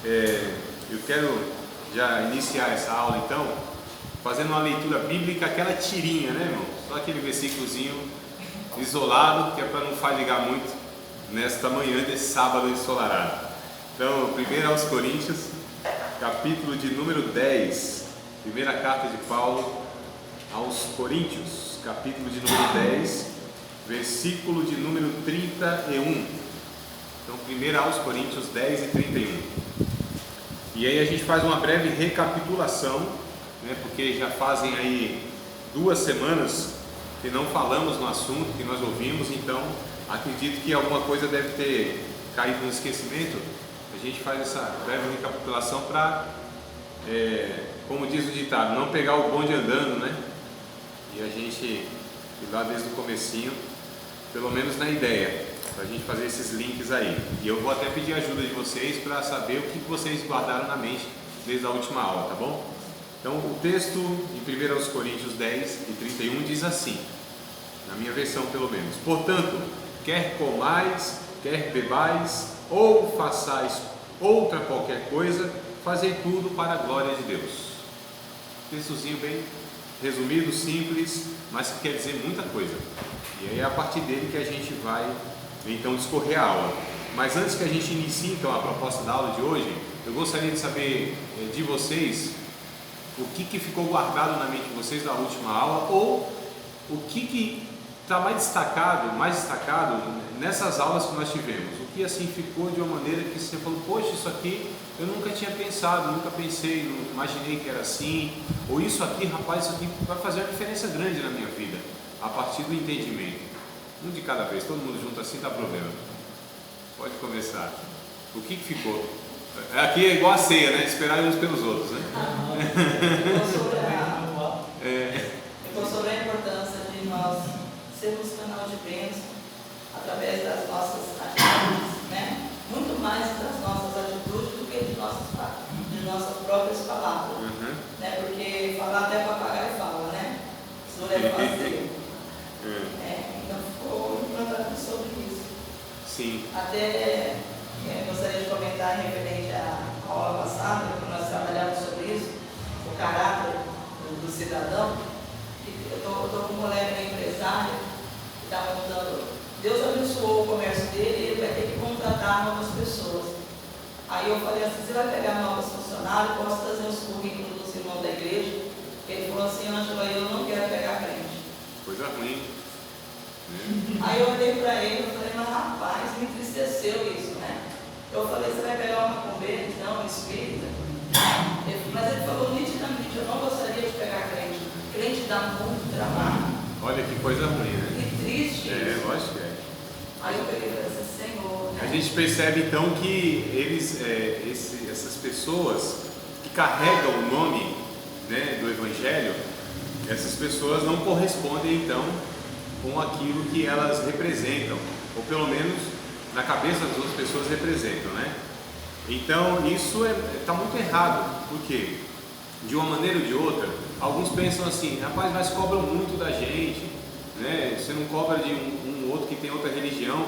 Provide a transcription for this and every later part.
Eu quero já iniciar essa aula então, fazendo uma leitura bíblica, aquela tirinha, né, irmão? Só aquele versículozinho isolado, que é para não fadigar muito nesta manhã desse sábado ensolarado. Então, 1 aos Coríntios, capítulo de número 10, primeira carta de Paulo aos Coríntios, capítulo de número 10, versículo de número 31. Então, 1 aos Coríntios 10 e 31. E aí a gente faz uma breve recapitulação, né, porque já fazem aí 2 semanas que não falamos no assunto, que nós ouvimos, então acredito que alguma coisa deve ter caído no esquecimento. A gente faz essa breve recapitulação para, como diz o ditado, não pegar o bonde andando, né? E a gente ir lá desde o comecinho, pelo menos na ideia, para a gente fazer esses links aí. E eu vou até pedir ajuda de vocês para saber o que vocês guardaram na mente desde a última aula, tá bom? Então o texto de 1 aos Coríntios 10 e 31 diz assim, na minha versão pelo menos: portanto, quer comais, quer bebais, ou façais outra qualquer coisa, fazei tudo para a glória de Deus. Textozinho bem resumido, simples, mas que quer dizer muita coisa. E aí é a partir dele que a gente vai então discorrer a aula. Mas antes que a gente inicie então a proposta da aula de hoje, eu gostaria de saber de vocês o que ficou guardado na mente de vocês da última aula, ou o que está mais destacado nessas aulas que nós tivemos. O que assim ficou de uma maneira que você falou, poxa, isso aqui eu nunca tinha pensado, nunca pensei, não imaginei que era assim, ou isso aqui, rapaz, isso aqui vai fazer uma diferença grande na minha vida, a partir do entendimento. Um de cada vez, todo mundo junto assim dá problema. Pode começar. O que ficou? Aqui é igual a ceia, né? Esperar uns pelos outros, né? Ficou sobre a importância de nós sermos canal de bênção através das nossas atitudes, né? Muito mais das nossas atitudes do que de nossas próprias palavras, né? Porque falar até papagaio fala, né? Isso não é fazer. Então ficou implantado sobre isso. Sim. Até gostaria de comentar referente à aula passada, que nós trabalhamos sobre isso, o caráter do cidadão. Eu estou com um colega empresário que está montando. Deus abençoou o comércio dele e ele vai ter que contratar novas pessoas. Aí eu falei assim, você vai pegar novos funcionários, posso trazer os currículos dos irmãos da igreja? Ele falou assim, Ângela, eu não quero pegar frente. Coisa ruim. Aí eu olhei para ele e falei, mas rapaz, me entristeceu isso, né? Eu falei, você vai pegar uma macumbeira, então, espírita? Mas ele falou nitidamente, eu não gostaria de pegar crente. Crente dá muito trabalho. Olha que coisa ruim, né? Que triste isso. Lógico que é. Aí eu peguei e falei assim, Senhor, né? A gente percebe então que essas pessoas que carregam o nome, né, do Evangelho, essas pessoas não correspondem então com aquilo que elas representam, ou pelo menos na cabeça das outras pessoas representam, né? Então isso está muito errado, porque de uma maneira ou de outra, alguns pensam assim, rapaz, mas cobram muito da gente, né? Você não cobra de um outro que tem outra religião,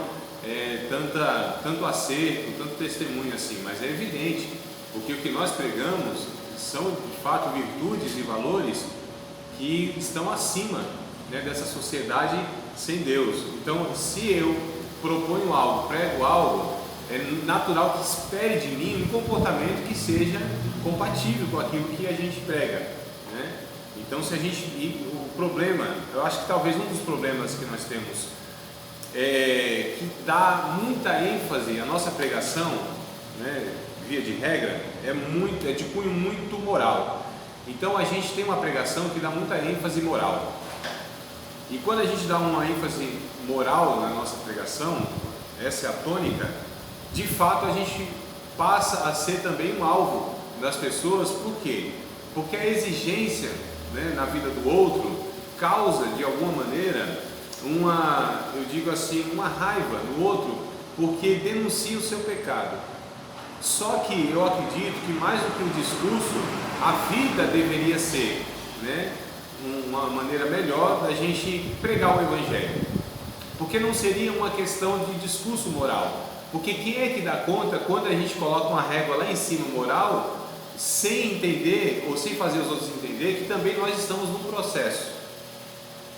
tanto acerto, tanto testemunho assim, mas é evidente, porque o que nós pregamos são de fato virtudes e valores que estão acima, né, dessa sociedade sem Deus. Então, se eu proponho algo, prego algo, é natural que espere de mim um comportamento que seja compatível com aquilo que a gente prega, né? Então, o problema, eu acho que talvez um dos problemas que nós temos que dá muita ênfase à nossa pregação, né, via de regra, é de cunho muito moral. Então a gente tem uma pregação que dá muita ênfase moral. E quando a gente dá uma ênfase moral na nossa pregação, essa é a tônica, de fato a gente passa a ser também um alvo das pessoas. Por quê? Porque a exigência, né, na vida do outro causa de alguma maneira uma raiva no outro, porque denuncia o seu pecado. Só que eu acredito que mais do que o discurso, a vida deveria ser, né, uma maneira melhor da gente pregar o Evangelho, porque não seria uma questão de discurso moral, Porque quem é que dá conta quando a gente coloca uma régua lá em cima moral, sem entender ou sem fazer os outros entender que também nós estamos num processo?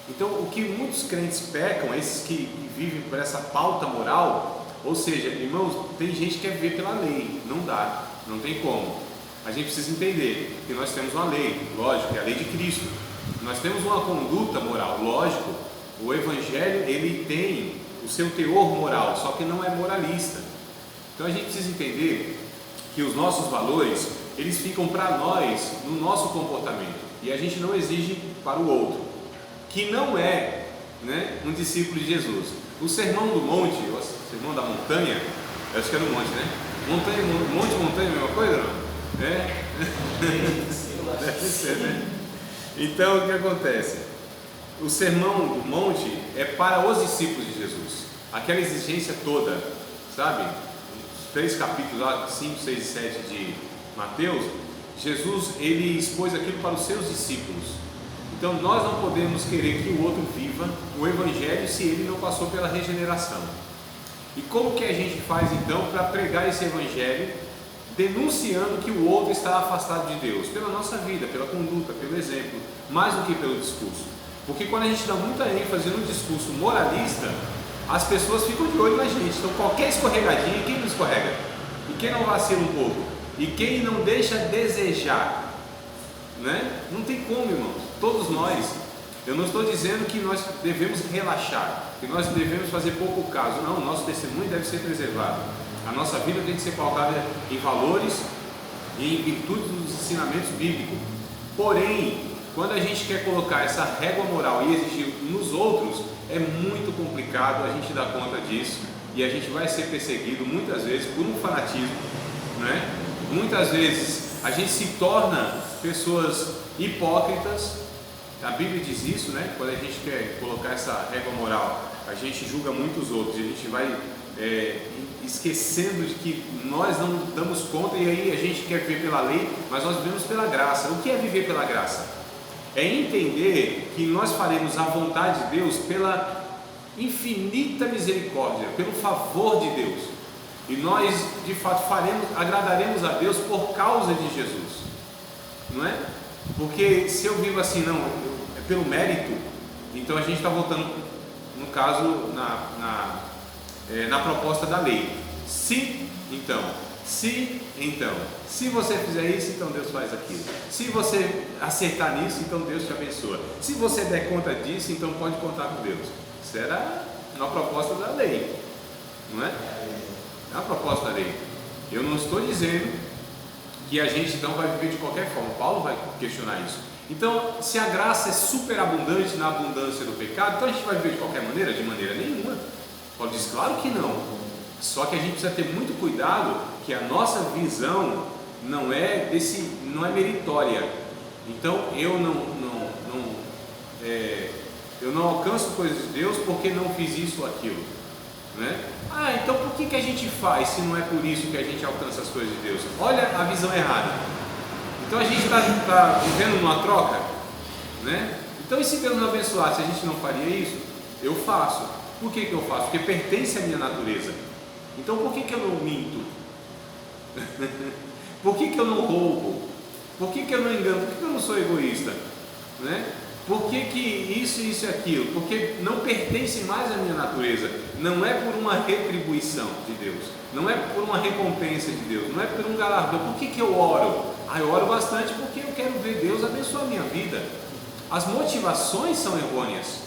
Então, o que muitos crentes pecam, esses que vivem por essa pauta moral, ou seja, irmãos, tem gente que quer viver pela lei, não dá, não tem como. A gente precisa entender que nós temos uma lei, lógico, é a lei de Cristo. Nós temos uma conduta moral, lógico. O Evangelho, ele tem o seu teor moral, só que não é moralista. Então a gente precisa entender que os nossos valores, eles ficam para nós no nosso comportamento, e a gente não exige para o outro, que não é, né, um discípulo de Jesus. O Sermão do Monte, o Sermão da Montanha, eu acho que é no Monte, né? Monte, montanha, a mesma coisa, não? É? Deve ser, né? Então, o que acontece? O Sermão do Monte é para os discípulos de Jesus, aquela exigência toda, sabe? Os 3 capítulos lá, 5, 6 e 7 de Mateus, Jesus, ele expôs aquilo para os seus discípulos. Então nós não podemos querer que o outro viva o Evangelho se ele não passou pela regeneração. E como que a gente faz então para pregar esse Evangelho, denunciando que o outro está afastado de Deus? Pela nossa vida, pela conduta, pelo exemplo, mais do que pelo discurso. Porque quando a gente dá muita ênfase no discurso moralista, as pessoas ficam de olho na gente. Então qualquer escorregadinha, quem não escorrega? E quem não vacila um pouco? E quem não deixa desejar? Né? Não tem como, irmãos. Todos nós. Eu não estou dizendo que nós devemos relaxar, que nós devemos fazer pouco caso. Não, o nosso testemunho deve ser preservado. A nossa vida tem que ser pautada em valores e em virtude dos ensinamentos bíblicos. Porém, quando a gente quer colocar essa régua moral e exigir nos outros, é muito complicado a gente dar conta disso, e a gente vai ser perseguido muitas vezes por um fanatismo, né? Muitas vezes a gente se torna pessoas hipócritas. A Bíblia diz isso, né? Quando a gente quer colocar essa régua moral, a gente julga muito os outros, e a gente vai esquecendo de que nós não damos conta, e aí a gente quer viver pela lei, mas nós vivemos pela graça. O que é viver pela graça? É entender que nós faremos a vontade de Deus pela infinita misericórdia, pelo favor de Deus, e nós de fato agradaremos a Deus por causa de Jesus, não é? Porque se eu vivo assim, não, é pelo mérito, então a gente está voltando, no caso, na proposta da lei. Se você fizer isso, então Deus faz aquilo. Se você acertar nisso, então Deus te abençoa. Se você der conta disso, então pode contar com Deus. Isso era uma proposta da lei, não é? É uma proposta da lei. Eu não estou dizendo que a gente então vai viver de qualquer forma. Paulo vai questionar isso. Então, se a graça é superabundante na abundância do pecado, então a gente vai viver de qualquer maneira? De maneira nenhuma. Paulo diz, claro que não. Só que a gente precisa ter muito cuidado que a nossa visão não é meritória. Então eu não alcanço coisas de Deus porque não fiz isso ou aquilo, né? Então por que a gente faz se não é por isso que a gente alcança as coisas de Deus? Olha a visão errada. Então a gente está vivendo numa troca, né? Então e se Deus nos abençoasse, a gente não faria isso? Eu faço. Por que eu faço? Porque pertence à minha natureza. Então por que eu não minto? Por que eu não roubo? Por que eu não engano? Por que eu não sou egoísta? Né? Por que isso e aquilo? Porque não pertence mais à minha natureza. Não é por uma retribuição de Deus, não é por uma recompensa de Deus, não é por um galardão. Por que eu oro? Eu oro bastante porque eu quero ver Deus abençoar a minha vida. As motivações são errôneas,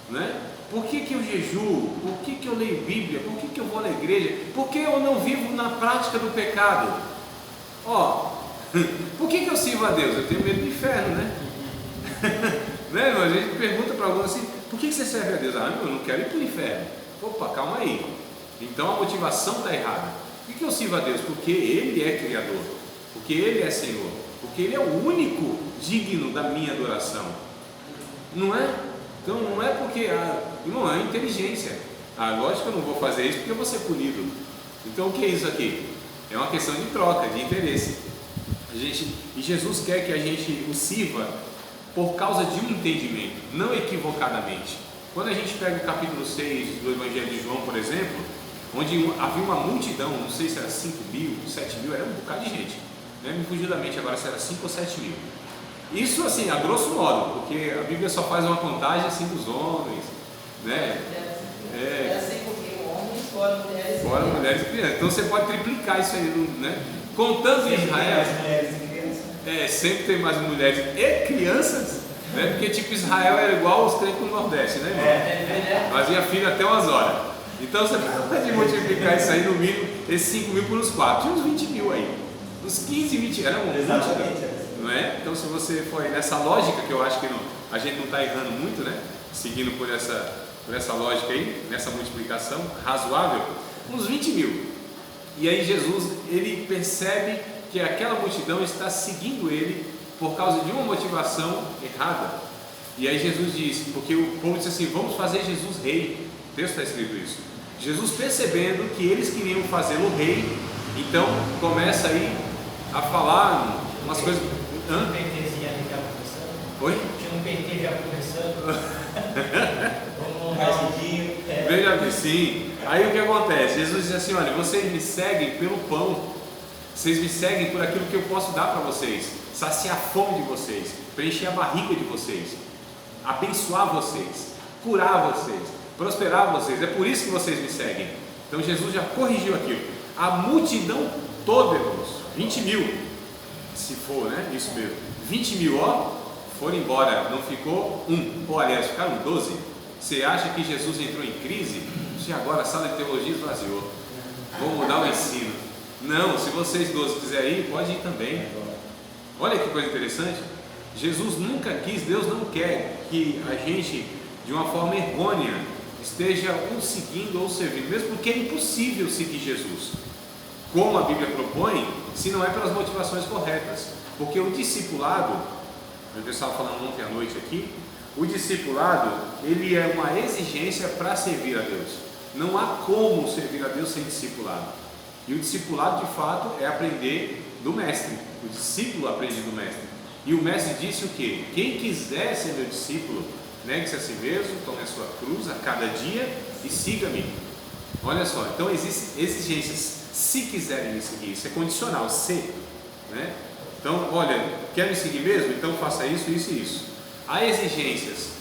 né? Por que eu jejuo? Por que eu leio Bíblia? Por que eu vou na igreja? Por que eu não vivo na prática do pecado? Por que eu sirvo a Deus? Eu tenho medo do inferno, né? Né? A gente pergunta para alguns assim, por que você serve a Deus? Eu não quero ir para o inferno. Opa, calma aí. Então a motivação está errada. Por que eu sirvo a Deus? Porque Ele é Criador, porque Ele é Senhor, porque Ele é o único digno da minha adoração. Não é? Então não é porque, irmão, é inteligência. Lógico que eu não vou fazer isso porque eu vou ser punido. Então o que é isso aqui? É uma questão de troca, de interesse. E Jesus quer que a gente o sirva por causa de um entendimento, não equivocadamente. Quando a gente pega o capítulo 6 do Evangelho de João, por exemplo, onde havia uma multidão, não sei se era 5 mil, 7 mil, era um bocado de gente, né? Me fugiu da mente agora se era 5 ou 7 mil. Isso assim, a grosso modo, porque a Bíblia só faz uma contagem assim dos homens, né? Era 5 mil homens, fora mulheres e crianças. Fora mulheres e crianças. Então você pode triplicar isso aí, né? Contando em Israel, sempre tem mais mulheres e crianças, né? Porque tipo Israel era igual os crentes do Nordeste, né, irmão? Fazia filho até umas horas. Então você pode multiplicar isso aí no mínimo, esses 5 mil por uns 4, tinha uns 20 mil aí. Uns 15, 20, era um Exatamente. Não é? Então se você for nessa lógica, que eu acho que a gente não está errando muito, né? Seguindo por essa lógica aí, nessa multiplicação razoável, uns 20 mil. E aí Jesus, ele percebe que aquela multidão está seguindo ele por causa de uma motivação errada. E aí Jesus diz, porque o povo disse assim, vamos fazer Jesus rei. O texto está escrito isso. Jesus, percebendo que eles queriam fazê-lo rei, então começa aí a falar umas coisas. Tinha um PTzinho ali já começando. Oi? Tinha um PT já começando. Vamos rapidinho. Veja bem, sim. Aí o que acontece? Jesus diz assim, olha, vocês me seguem pelo pão, vocês me seguem por aquilo que eu posso dar para vocês, saciar a fome de vocês, preencher a barriga de vocês, abençoar vocês, curar vocês, prosperar vocês, é por isso que vocês me seguem. Então Jesus já corrigiu aquilo. A multidão toda, irmãos, 20 mil, se for, né? Isso mesmo, 20 mil, ó, foram embora, não ficou um, ou aliás, ficaram 12. Você acha que Jesus entrou em crise? Se agora a sala de teologia esvaziou, vou mudar o ensino. Não, se vocês 12 quiserem ir, pode ir também. Olha que coisa interessante. Jesus nunca quis, Deus não quer que a gente, de uma forma errônea, esteja ou seguindo ou servindo, mesmo porque é impossível seguir Jesus, como a Bíblia propõe, se não é pelas motivações corretas. Porque o discipulado, eu estava falando ontem à noite aqui, o discipulado, ele é uma exigência para servir a Deus. Não há como servir a Deus sem discipulado. E o discipulado, de fato, é aprender do mestre. O discípulo aprende do mestre. E o mestre disse o quê? Quem quiser ser meu discípulo, negue-se a si mesmo, tome a sua cruz a cada dia e siga-me. Olha só, então existem exigências. Se quiserem me seguir, isso é condicional, se, né? Então, olha, quer me seguir mesmo? Então faça isso, isso e isso. Há exigências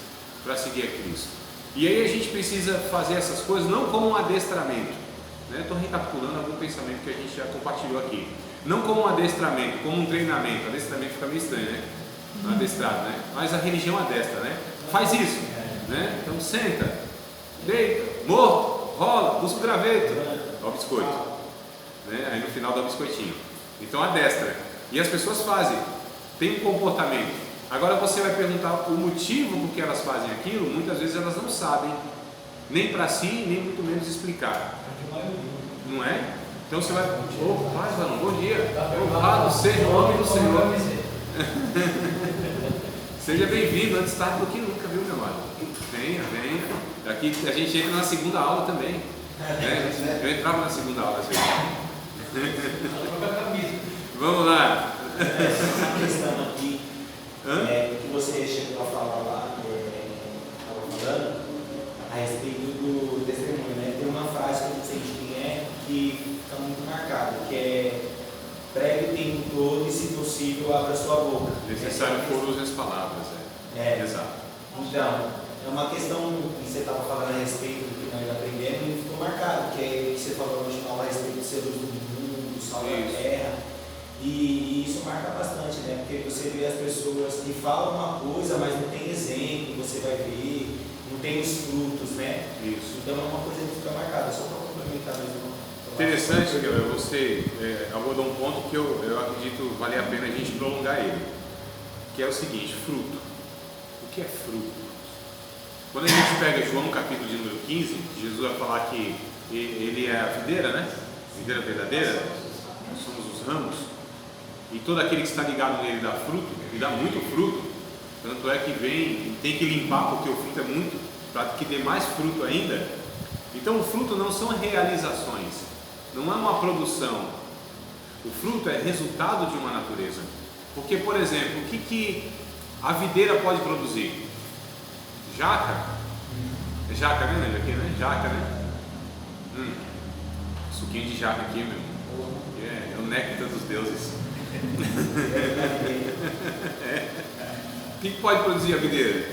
para seguir a Cristo. E aí a gente precisa fazer essas coisas não como um adestramento, né? Estou recapitulando algum pensamento que a gente já compartilhou aqui. Não como um adestramento, como um treinamento. Adestramento fica meio estranho, né? Adestrado, né? Mas a religião adestra, né? Faz isso, né? Então senta, deita, morto, rola, busca o graveto, dá o biscoito, né? Aí no final dá o biscoitinho. Então adestra. E as pessoas fazem, tem um comportamento. Agora você vai perguntar o motivo por que elas fazem aquilo, muitas vezes elas não sabem, nem para si, nem muito menos explicar. Não é? Então você vai, paz, varão, bom dia, louvado seja o nome do Senhor. Seja bem-vindo, antes tarde do que nunca, viu, meu amado? Venha, venha. Aqui a gente entra na segunda aula também, né? Eu entrava na segunda aula às vezes. Vamos lá. Essa questão aqui, que você chegou a falar lá, estava falando, a respeito do testemunho, né? Tem uma frase que eu não sei de quem é, que está muito marcada, que é: pregue o tempo todo e, se possível, abra sua boca. Necessário for use as palavras. Exato. Então, é uma questão que você estava falando a respeito do que nós aprendemos e ficou marcado, que é que você falou no final a respeito do ser luz do mundo, do sal da terra. E isso marca bastante, né? Porque você vê as pessoas que falam uma coisa, mas não tem exemplo, você vai ver, não tem os frutos, né? Isso. Então é uma coisa que fica marcada, só para complementar mesmo. Interessante, Gabriel, você abordou um ponto que eu acredito vale a pena a gente prolongar ele, que é o seguinte: fruto. O que é fruto? Quando a gente pega João capítulo de número 15, Jesus vai falar que ele é a videira, né? Videira verdadeira, nós somos os ramos, e todo aquele que está ligado nele dá fruto, e dá muito fruto, tanto é que vem, tem que limpar porque o fruto é muito, para que dê mais fruto ainda. Então o fruto não são realizações, não é uma produção, o fruto é resultado de uma natureza. Porque, por exemplo, o que a videira pode produzir? Jaca? É jaca, né? Aqui, né? Jaca, né? Suquinho de jaca aqui, meu. É o néctar dos deuses. O que pode produzir a videira?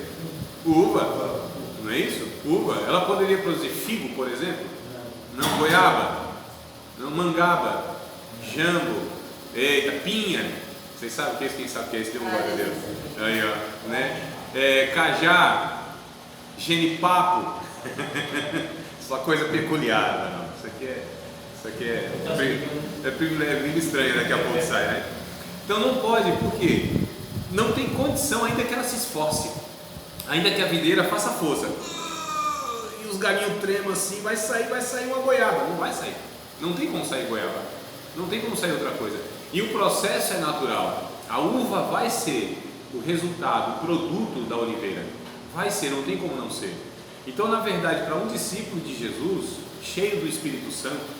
Uva, não é isso? Uva. Ela poderia produzir figo, por exemplo? Não. Goiaba? Não. Mangaba? Jambo? Eita, pinha? Vocês sabem o que é isso? Quem sabe o que é isso? Dê um glória a Deus. Aí, ó, né? Cajá? Genipapo? Só coisa peculiar, não. Isso aqui é meio estranho, daqui a pouco sai, né? Então não pode, por quê? Não tem condição, ainda que ela se esforce, ainda que a videira faça força, e os galinhos tremam assim, vai sair uma goiaba. Não vai sair, não tem como sair goiaba, não tem como sair outra coisa. E o processo é natural. A uva vai ser o resultado, o produto da oliveira, vai ser, não tem como não ser. Então, na verdade, para um discípulo de Jesus, cheio do Espírito Santo,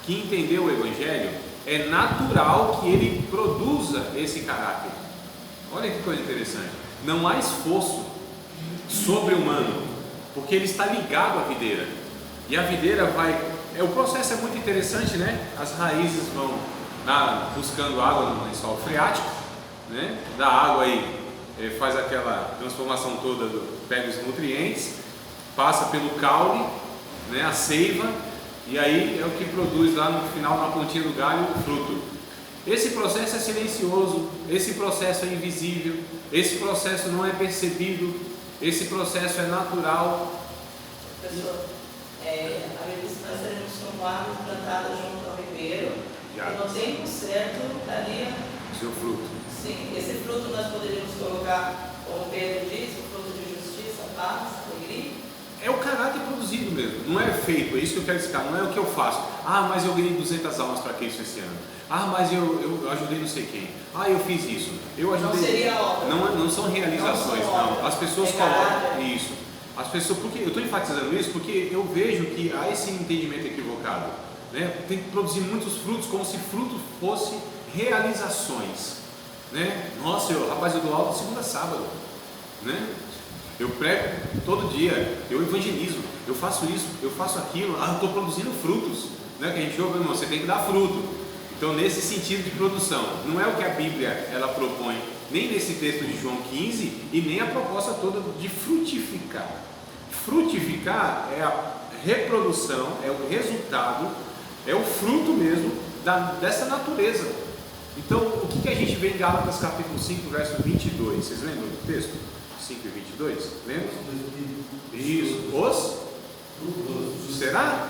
que entendeu o Evangelho, é natural que ele produza esse caráter. Olha que coisa interessante. Não há esforço sobre-humano, porque ele está ligado à videira. E a videira vai... O processo é muito interessante, né? As raízes vão buscando água no lençol freático, né? Da água aí faz aquela transformação toda, pega os nutrientes, passa pelo caule, né? A seiva, e aí é o que produz lá no final, na pontinha do galho, o fruto. Esse processo é silencioso, esse processo é invisível, esse processo não é percebido, esse processo é natural. Professor, a Bíblia diz que nós seremos como árvores plantadas junto ao ribeiro, e no tempo certo daria seu fruto. Sim, esse fruto nós poderíamos colocar, como Pedro diz, o fruto de justiça, paz, alegria. É o caráter produzido mesmo, não é feito, é isso que eu quero explicar, não é o que eu faço. Mas eu ganhei 200 almas para Cristo esse ano. Mas eu ajudei não sei quem. Eu fiz isso. Eu ajudei. Não seria obra. Não são realizações, não. As pessoas colocam isso. As pessoas, porque eu estou enfatizando isso porque eu vejo que há esse entendimento equivocado, né? Tem que produzir muitos frutos como se fruto fosse realizações, né? Nossa, eu dou aula de segunda a sábado, né? Eu prego todo dia, eu evangelizo, eu faço isso, eu faço aquilo, eu estou produzindo frutos, né? Que a gente ouve, irmão, você tem que dar fruto. Então, nesse sentido de produção, não é o que a Bíblia ela propõe, nem nesse texto de João 15, e nem a proposta toda de frutificar. Frutificar é a reprodução, é o resultado, é o fruto mesmo dessa natureza. Então, o que a gente vê em Gálatas capítulo 5, verso 22? Vocês lembram do texto? 5 e 22? Lembra? Isso. Será?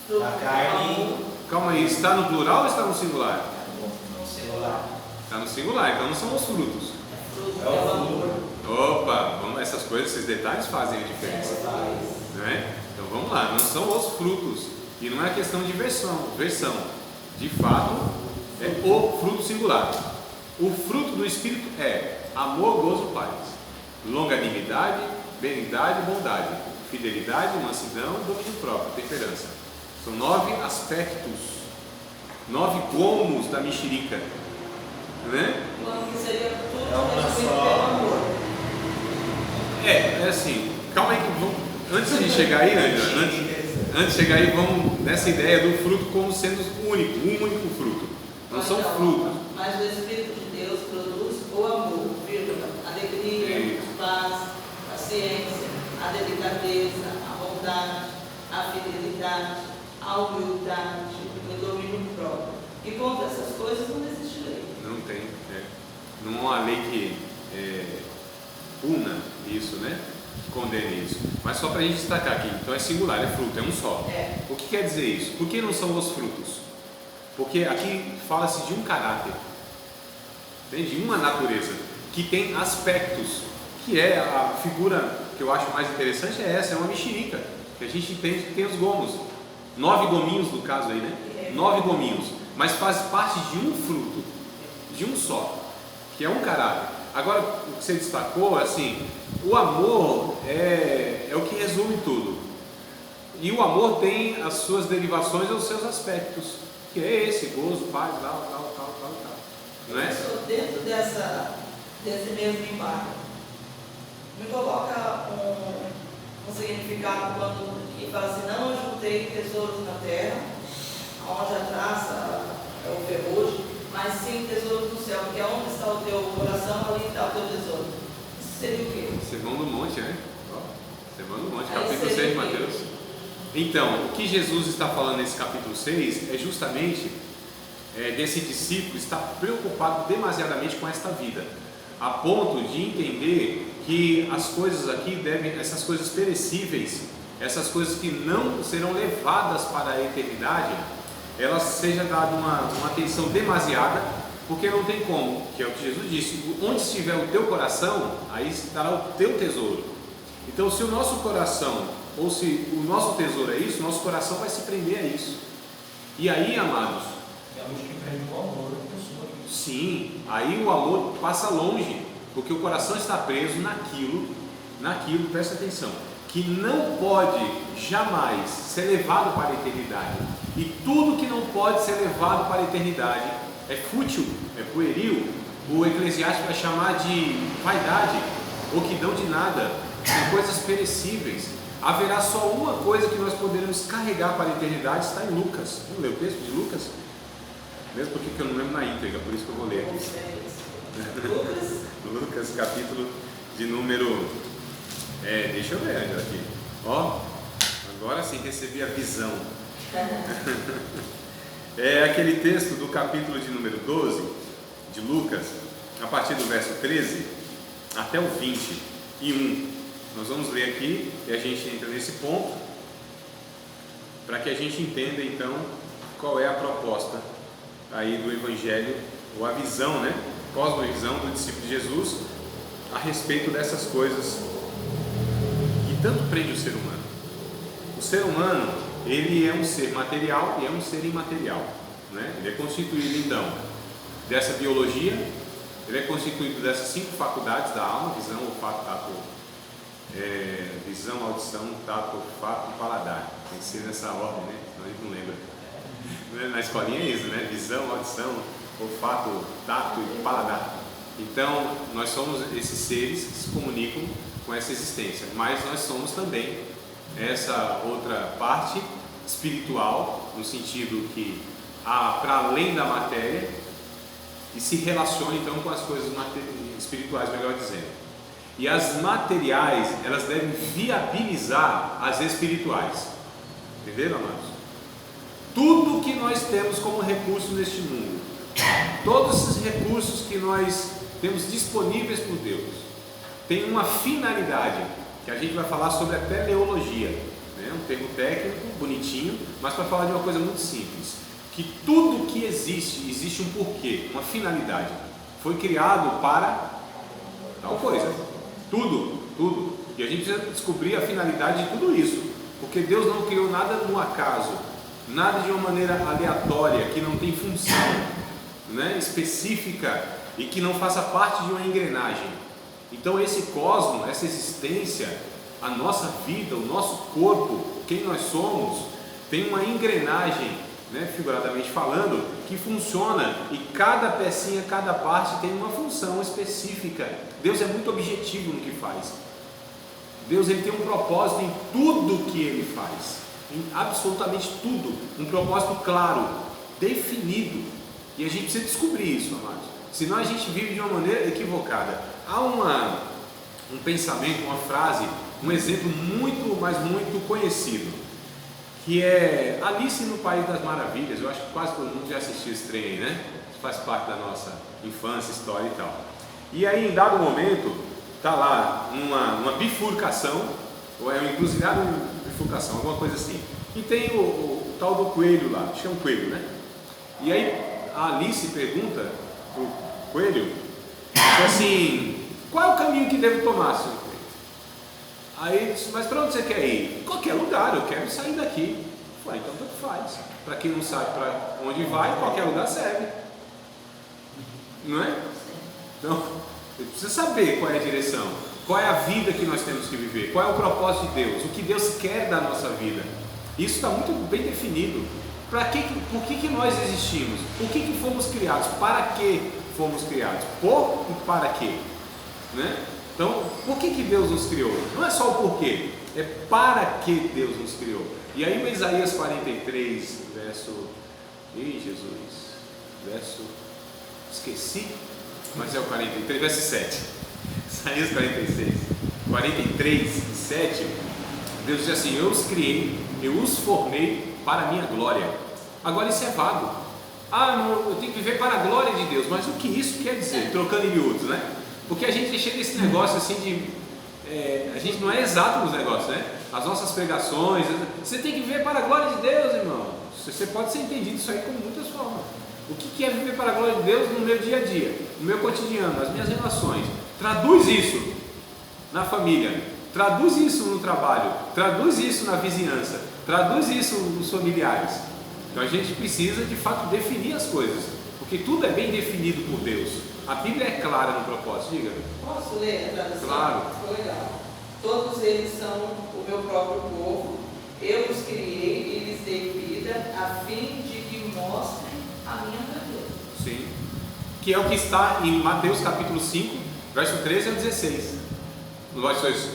Da carne. Calma aí, está no plural ou está no singular? No singular. Está no singular, então não são os frutos. É o fruto. Opa, essas coisas, esses detalhes fazem a diferença. Não é? Então vamos lá, não são os frutos. E não é questão de versão. De fato, é o fruto singular. O fruto do Espírito é amor, gozo, paz, longanimidade, benignidade, bondade, fidelidade, mansidão, domínio próprio, temperança. São 9 aspectos, 9 gomos da mexerica, né? Que seria tudo só. amor. É assim, calma aí que vamos, antes de chegar aí, Angela, antes de chegar aí, vamos nessa ideia do fruto como sendo único, um único fruto. Não são frutos. Mas o Espírito de Deus produz o amor, alegria, paz, paciência, a delicadeza, a bondade, a fidelidade, a humildade, o domínio próprio. E contra essas coisas não existe lei. Não tem, não há lei que puna isso, né? Que condene isso. Mas só para a gente destacar aqui, então é singular, é fruto, é um só. O que quer dizer isso? Por que não são os frutos? Porque aqui fala-se de um caráter, de uma natureza, que tem aspectos, que é a figura que eu acho mais interessante é essa, é uma mexerica, que a gente tem os gomos, 9 gominhos no caso aí, né? 9 gominhos, mas faz parte de um fruto, de um só, que é um caráter. Agora, o que você destacou, assim, o amor é o que resume tudo, e o amor tem as suas derivações e os seus aspectos, que é esse, gozo, paz, tal, não é? Dentro desse mesmo impacto, me coloca um significado quando ele fala assim: não juntei tesouros na terra, onde a traça é o ferrugem, mas sim tesouro do céu, porque onde está o teu coração, ali está o teu tesouro. Isso seria o quê? Sermão do Monte, né? Sermão do Monte, Aí capítulo 6 de seria o quê? Mateus. Então, o que Jesus está falando nesse capítulo 6 é justamente desse discípulo estar preocupado demasiadamente com esta vida, a ponto de entender que as coisas aqui essas coisas perecíveis, essas coisas que não serão levadas para a eternidade, elas sejam dadas uma atenção demasiada, porque não tem como, que é o que Jesus disse, onde estiver o teu coração, aí estará o teu tesouro. Então, se o nosso coração, ou se o nosso tesouro é isso, nosso coração vai se prender a isso. E aí, amados, é a luz que prende o amor da pessoa. sim, aí o amor passa longe, porque o coração está preso naquilo, presta atenção, que não pode jamais ser levado para a eternidade. E tudo que não pode ser levado para a eternidade é fútil, é pueril. O Eclesiastes vai chamar de vaidade, ou que não de nada, são coisas perecíveis. Haverá só uma coisa que nós poderemos carregar para a eternidade, está em Lucas. Vamos ler o texto de Lucas? Mesmo porque eu não lembro na íntegra, por isso que eu vou ler aqui. Lucas, capítulo de número... deixa eu ver, Angela, aqui. Ó, agora sim recebi a visão. É aquele texto do capítulo de número 12 de Lucas, a partir do verso 13 até o 21. Nós vamos ler aqui e a gente entra nesse ponto para que a gente entenda então qual é a proposta aí do Evangelho, ou a visão, né? Cosmovisão do discípulo de Jesus a respeito dessas coisas que tanto prende o ser humano. O ser humano, ele é um ser material e é um ser imaterial, né? Ele é constituído então dessa biologia, ele é constituído dessas 5 faculdades da alma: visão, olfato, tato, visão, audição, tato, olfato e paladar. Tem que ser nessa ordem, né? Senão a gente não lembra. Na escolinha é isso, né? Visão, audição, olfato, tato e paladar. Então, nós somos esses seres que se comunicam com essa existência, mas nós somos também essa outra parte espiritual, no sentido que há para além da matéria e se relaciona então com as coisas espirituais, melhor dizendo. E as materiais, elas devem viabilizar as espirituais. Entenderam, amados? Tudo que nós temos como recurso neste mundo, todos esses recursos que nós temos disponíveis por Deus, tem uma finalidade, que a gente vai falar sobre a teleologia, né? Um termo técnico, bonitinho, mas para falar de uma coisa muito simples, que tudo que existe um porquê, uma finalidade, foi criado para tal coisa, tudo, e a gente precisa descobrir a finalidade de tudo isso, porque Deus não criou nada no acaso, nada de uma maneira aleatória, que não tem função, né, específica e que não faça parte de uma engrenagem. Então esse cosmo, essa existência, a nossa vida, o nosso corpo, quem nós somos, tem uma engrenagem, né, figuradamente falando, que funciona, e cada pecinha, cada parte tem uma função específica. Deus é muito objetivo no que faz. Deus, ele tem um propósito em tudo que ele faz, em absolutamente tudo, um propósito claro, definido, e a gente precisa descobrir isso, amados, senão a gente vive de uma maneira equivocada. Há um pensamento, uma frase, um exemplo muito, mas muito conhecido, que é Alice no País das Maravilhas. Eu acho que quase todo mundo já assistiu esse trem aí, né? Faz parte da nossa infância, história e tal. E aí, em dado momento, está lá uma bifurcação, ou é uma encruzilhada de bifurcação, alguma coisa assim. E tem o tal do coelho lá, acho que é um coelho, né? E aí a Alice pergunta para o coelho, assim, qual é o caminho que devo tomar, senhor coelho? Aí ele disse, mas para onde você quer ir? Qualquer lugar, eu quero sair daqui. Eu falei, então tanto faz. Para quem não sabe para onde vai, qualquer lugar serve. Não é? Então, você precisa saber qual é a direção, qual é a vida que nós temos que viver, qual é o propósito de Deus, o que Deus quer da nossa vida. Isso está muito bem definido. Por que nós existimos? Por que fomos criados? Para que fomos criados? Por e para quê? Né? Então, por que Deus nos criou? Não é só o porquê, é para que Deus nos criou. E aí o Isaías 43, verso Ih, Jesus. Verso. Esqueci. Mas é o 43, verso 7. Isaías 46. 43, 7. Deus diz assim: eu os criei, eu os formei para a minha glória. Agora isso é vago. Não, eu tenho que viver para a glória de Deus. Mas o que isso quer dizer? Trocando em miúdos, né? Porque a gente chega nesse negócio assim de... a gente não é exato nos negócios, né? As nossas pregações, você tem que viver para a glória de Deus, irmão. Você pode ser entendido isso aí com muitas formas. O que é viver para a glória de Deus no meu dia a dia, no meu cotidiano, nas minhas relações? Traduz isso na família, traduz isso no trabalho, traduz isso na vizinhança, traduz isso nos familiares. Então a gente precisa de fato definir as coisas, porque tudo é bem definido por Deus. A Bíblia é clara no propósito. Diga. Posso ler a tradução? Claro. Ficou legal. Todos eles são o meu próprio povo, eu os criei e lhes dei vida, a fim de que mostrem a minha grandeza. Sim. Que é o que está em Mateus capítulo 5, verso 13 ao 16. Nós sois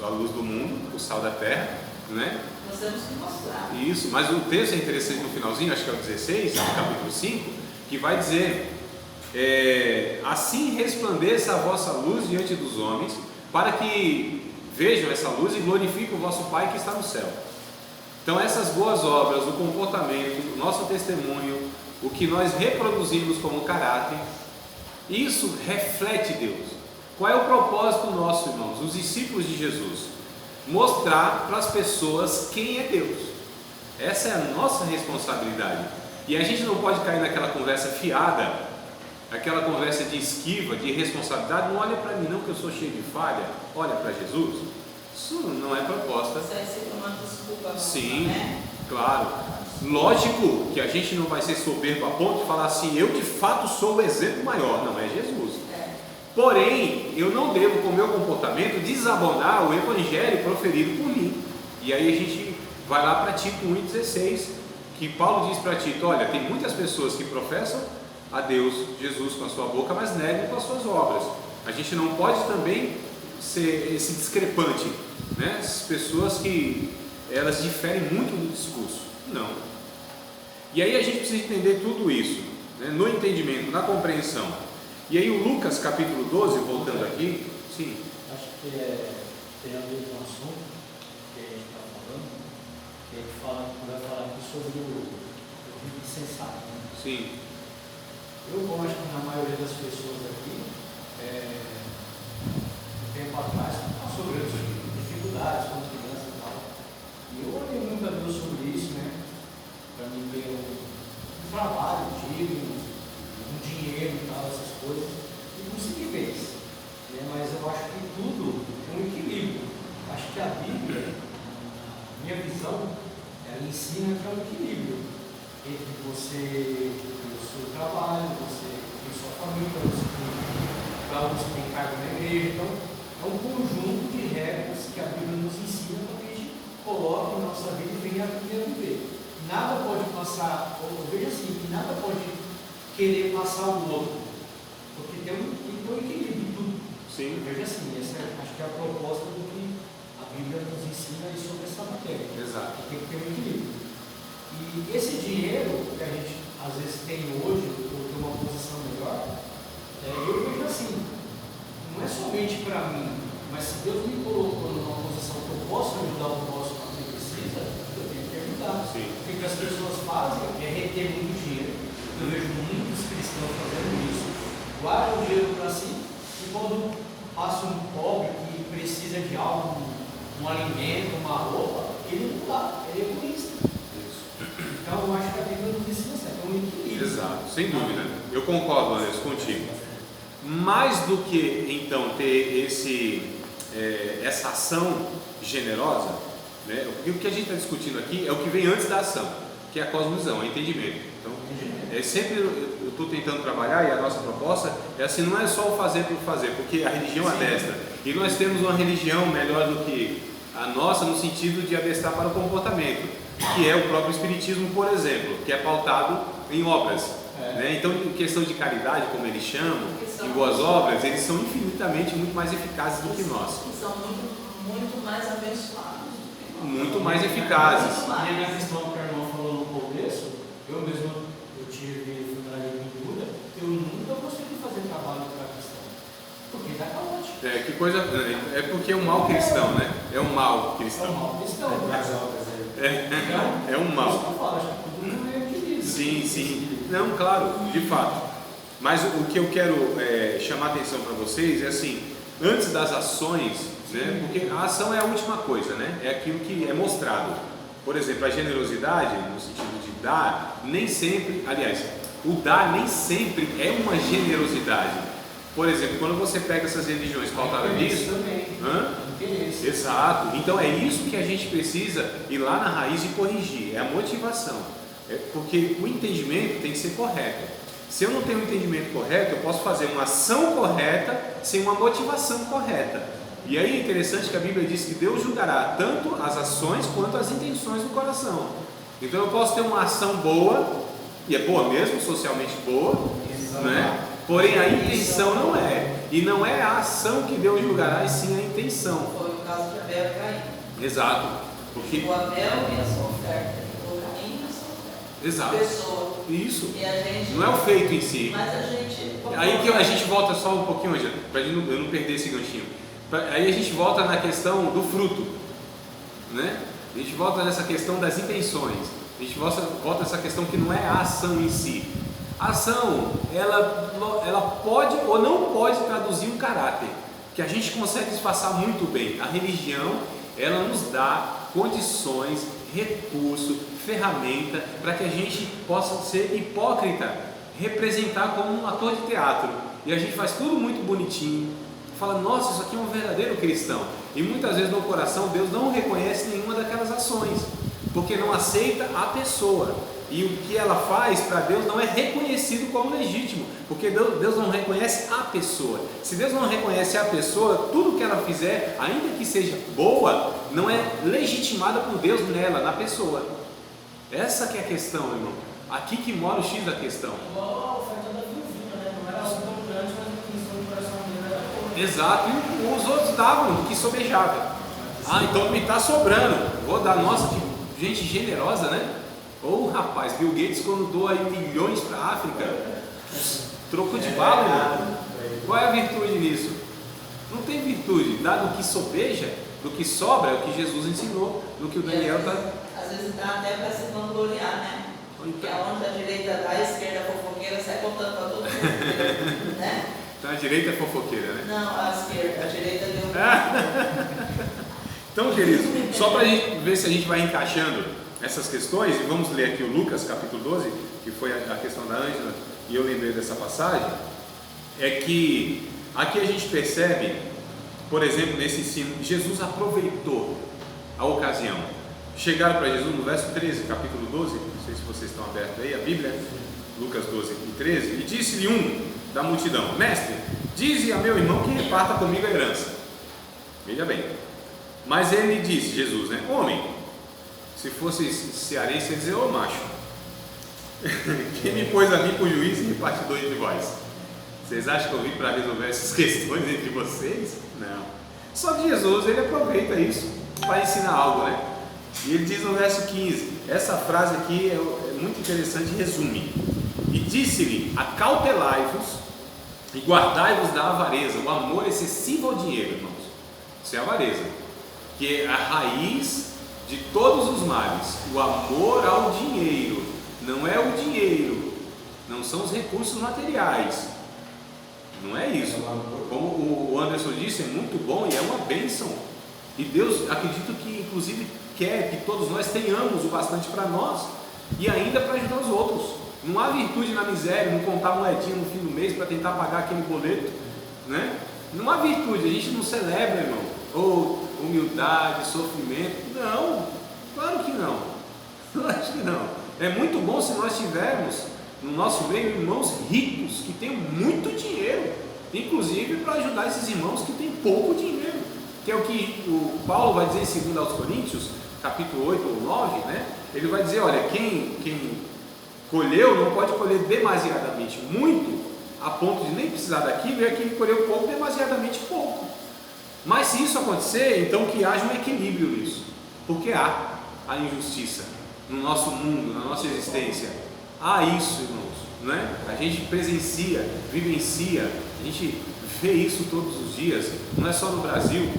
a luz do mundo, o sal da terra, né? Nós temos que mostrar. Isso, mas o texto é interessante no finalzinho, acho que é o 16, capítulo 5, que vai dizer: assim resplandeça a vossa luz diante dos homens, para que vejam essa luz e glorifiquem o vosso Pai que está no céu. Então essas boas obras, o comportamento, o nosso testemunho, o que nós reproduzimos como caráter, isso reflete Deus. Qual é o propósito nosso, irmãos, os discípulos de Jesus? Mostrar para as pessoas quem é Deus. Essa é a nossa responsabilidade. E a gente não pode cair naquela conversa fiada, aquela conversa de esquiva, de irresponsabilidade. Não olha para mim não, que eu sou cheio de falha. Olha para Jesus. Isso não é proposta. Isso é sempre uma desculpa. Sim, né? claro. Lógico que a gente não vai ser soberbo a ponto de falar assim: eu de fato sou o exemplo maior. Não, é Jesus. Porém, eu não devo, com o meu comportamento, desabonar o evangelho proferido por mim. E aí a gente vai lá para Tito 1,16, que Paulo diz para Tito: olha, tem muitas pessoas que professam a Deus, Jesus, com a sua boca, mas negam com as suas obras. A gente não pode também ser esse discrepante, né? As pessoas que elas diferem muito no discurso. Não. E aí a gente precisa entender tudo isso, né? No entendimento, na compreensão. E aí o Lucas capítulo 12, voltando aqui, sim. Acho que tem a ver com o assunto que a gente está falando, que a gente vai falar aqui sobre o rico insensato. Né? Sim. Eu gosto que a maioria das pessoas aqui, um tempo atrás, passou grandes dificuldades com crianças e tal. E eu olhei muito a Deus sobre isso, né? Para mim ter um trabalho, um dinheiro e tal, essas coisas, e consegui ver isso. Mas eu acho que tudo é um equilíbrio. Acho que a Bíblia, a minha visão, ela ensina que é um equilíbrio entre você e o seu trabalho, você tem sua família, você tem, para alguns que tem cargo na igreja. Então, é um conjunto de regras que a Bíblia nos ensina para que a gente coloque na nossa vida e venha a viver. Nada pode passar, eu vejo assim, que nada pode querer passar o outro, porque tem um equilíbrio em tudo. Sim. Veja assim, essa acho que é a proposta do que a Bíblia nos ensina aí sobre essa matéria. Exato. Tem que ter um equilíbrio. E esse dinheiro que a gente às vezes tem hoje, ou tem uma posição melhor, eu vejo assim, não é somente para mim, mas se Deus me colocou numa posição que eu posso ajudar o próximo a quem precisa, eu tenho que ajudar. Sim. O que as pessoas fazem é reter muito dinheiro. Eu vejo muitos cristãos fazendo isso, guardam o dinheiro para si, e quando passa um pobre que precisa de algo, um alimento, uma roupa, ele não dá, ele é egoísta. Então eu acho que a Bíblia nos ensina certo, é um equilíbrio. Exato, sem dúvida. Eu concordo, Anderson, contigo. Mais do que então ter essa ação generosa, né? O que a gente está discutindo aqui é o que vem antes da ação, que é a cosmovisão, é entendimento. Então, sempre eu estou tentando trabalhar, e a nossa proposta é assim: não é só o fazer por fazer, porque a religião adestra, e nós temos uma religião melhor do que a nossa no sentido de adestrar para o comportamento, que é o próprio Espiritismo, por exemplo, que é pautado em obras. Né? Então, em questão de caridade, como eles chamam, em boas obras, eles são infinitamente muito mais eficazes do que nós. E são muito mais abençoados. Muito mais eficazes. E a questão que a irmã falou no começo, Eu mesmo, fui para a agricultura, eu nunca consegui fazer trabalho para cristão, porque está caótico. Que coisa, é porque é um mal cristão, né? É um mal cristão. É um mal cristão. É um mal. Isso que eu falo, acho que tudo meio que isso. Sim. Não, claro, de fato. Mas o que eu quero chamar a atenção para vocês é assim, antes das ações, né? Porque a ação é a última coisa, né? É aquilo que é mostrado. Por exemplo, a generosidade, no sentido de dar, nem sempre, aliás, o dar nem sempre é uma generosidade. Por exemplo, quando você pega essas religiões pautadas nisso, exato. Então é isso que a gente precisa ir lá na raiz e corrigir, é a motivação. Porque o entendimento tem que ser correto. Se eu não tenho um entendimento correto, eu posso fazer uma ação correta sem uma motivação correta. E aí é interessante que a Bíblia diz que Deus julgará tanto as ações quanto as intenções do coração. Então eu posso ter uma ação boa, e é boa mesmo, socialmente boa, né? Porém a intenção não é. E não é a ação que Deus julgará, e sim a intenção. Foi o caso de Abel e Caim. Exato. Porque... O Abel e a sua oferta, o Caim e a sua oferta. Exato. Pessoa. Isso. E a gente... Não é o feito em si. Mas a gente... Aí que a gente volta só um pouquinho, Angela, para eu não perder esse ganchinho. Aí a gente volta na questão do fruto, né? A gente volta nessa questão das intenções. A gente volta nessa questão que não é a ação em si. A ação, ela pode ou não pode traduzir um caráter, que a gente consegue disfarçar muito bem. A religião, ela nos dá condições, recurso, ferramenta para que a gente possa ser hipócrita, representar como um ator de teatro. E a gente faz tudo muito bonitinho, fala, nossa, isso aqui é um verdadeiro cristão. E muitas vezes no coração Deus não reconhece nenhuma daquelas ações, porque não aceita a pessoa. E o que ela faz para Deus não é reconhecido como legítimo, porque Deus não reconhece a pessoa. Se Deus não reconhece a pessoa, tudo que ela fizer, ainda que seja boa, não é legitimada por Deus nela, na pessoa. Essa que é a questão, irmão. Aqui que mora o X da questão. Igual a oferta da viúva, né? Não era algo tão grande, mas a intenção do coração dele era boa. Exato, e os outros davam do que sobejava. Então me está sobrando, vou dar. Nossa, que gente generosa, né? Rapaz, Bill Gates, quando doa aí milhões para a África, troco de bala, irmão. Qual é a virtude nisso? Não tem virtude. Dá do que sobeja, do que sobra, é o que Jesus ensinou, no que o Daniel está. Às vezes dá até para se vangloriar, né? Porque aonde a direita dá, a esquerda fofoqueira sai contando para todo mundo, né? Então a direita é fofoqueira, né? Não, a esquerda, a direita deu. Então, queridos, só para a gente ver se a gente vai encaixando essas questões, e vamos ler aqui o Lucas capítulo 12, que foi a questão da Ângela, e eu lembrei dessa passagem, é que aqui a gente percebe, por exemplo, nesse ensino, Jesus aproveitou a ocasião. Chegaram para Jesus no verso 13, capítulo 12, não sei se vocês estão abertos aí, a Bíblia, Lucas 12 e 13, e disse-lhe um da multidão, mestre, dize a meu irmão que reparta comigo a herança. Veja bem, mas ele disse, Jesus, né, homem, se fosse cearense, ia dizer, ô macho, quem me pôs a mim por juiz e repartidor entre vós? Vocês acham que eu vim para resolver essas questões entre vocês? Não. Só que Jesus, ele aproveita isso para ensinar algo, né? E ele diz no verso 15, essa frase aqui é muito interessante, resume. E disse-lhe, acautelai-vos e guardai-vos da avareza, o amor excessivo ao dinheiro, irmãos. Isso é avareza, que é a raiz de todos os males, o amor ao dinheiro. Não é o dinheiro, não são os recursos materiais, não é isso. Como o Anderson disse, é muito bom e é uma bênção. E Deus, acredito que inclusive quer que todos nós tenhamos o bastante para nós e ainda para ajudar os outros. Não há virtude na miséria, não contar moedinha no fim do mês para tentar pagar aquele boleto, né? Não há virtude, a gente não celebra, irmão, ou humildade, sofrimento. Não, claro que não. Acho que não. É muito bom se nós tivermos no nosso meio irmãos ricos que têm muito dinheiro, inclusive para ajudar esses irmãos que têm pouco dinheiro, que é o que o Paulo vai dizer em 2 Coríntios, capítulo 8 ou 9, né? Ele vai dizer, olha, quem colheu não pode colher demasiadamente muito, a ponto de nem precisar daquilo, e quem colheu pouco, demasiadamente pouco. Mas se isso acontecer, então que haja um equilíbrio nisso, porque há a injustiça no nosso mundo, na nossa existência. há isso, irmãos, não é? A gente presencia, vivencia, a gente vê isso todos os dias, não é só no Brasil,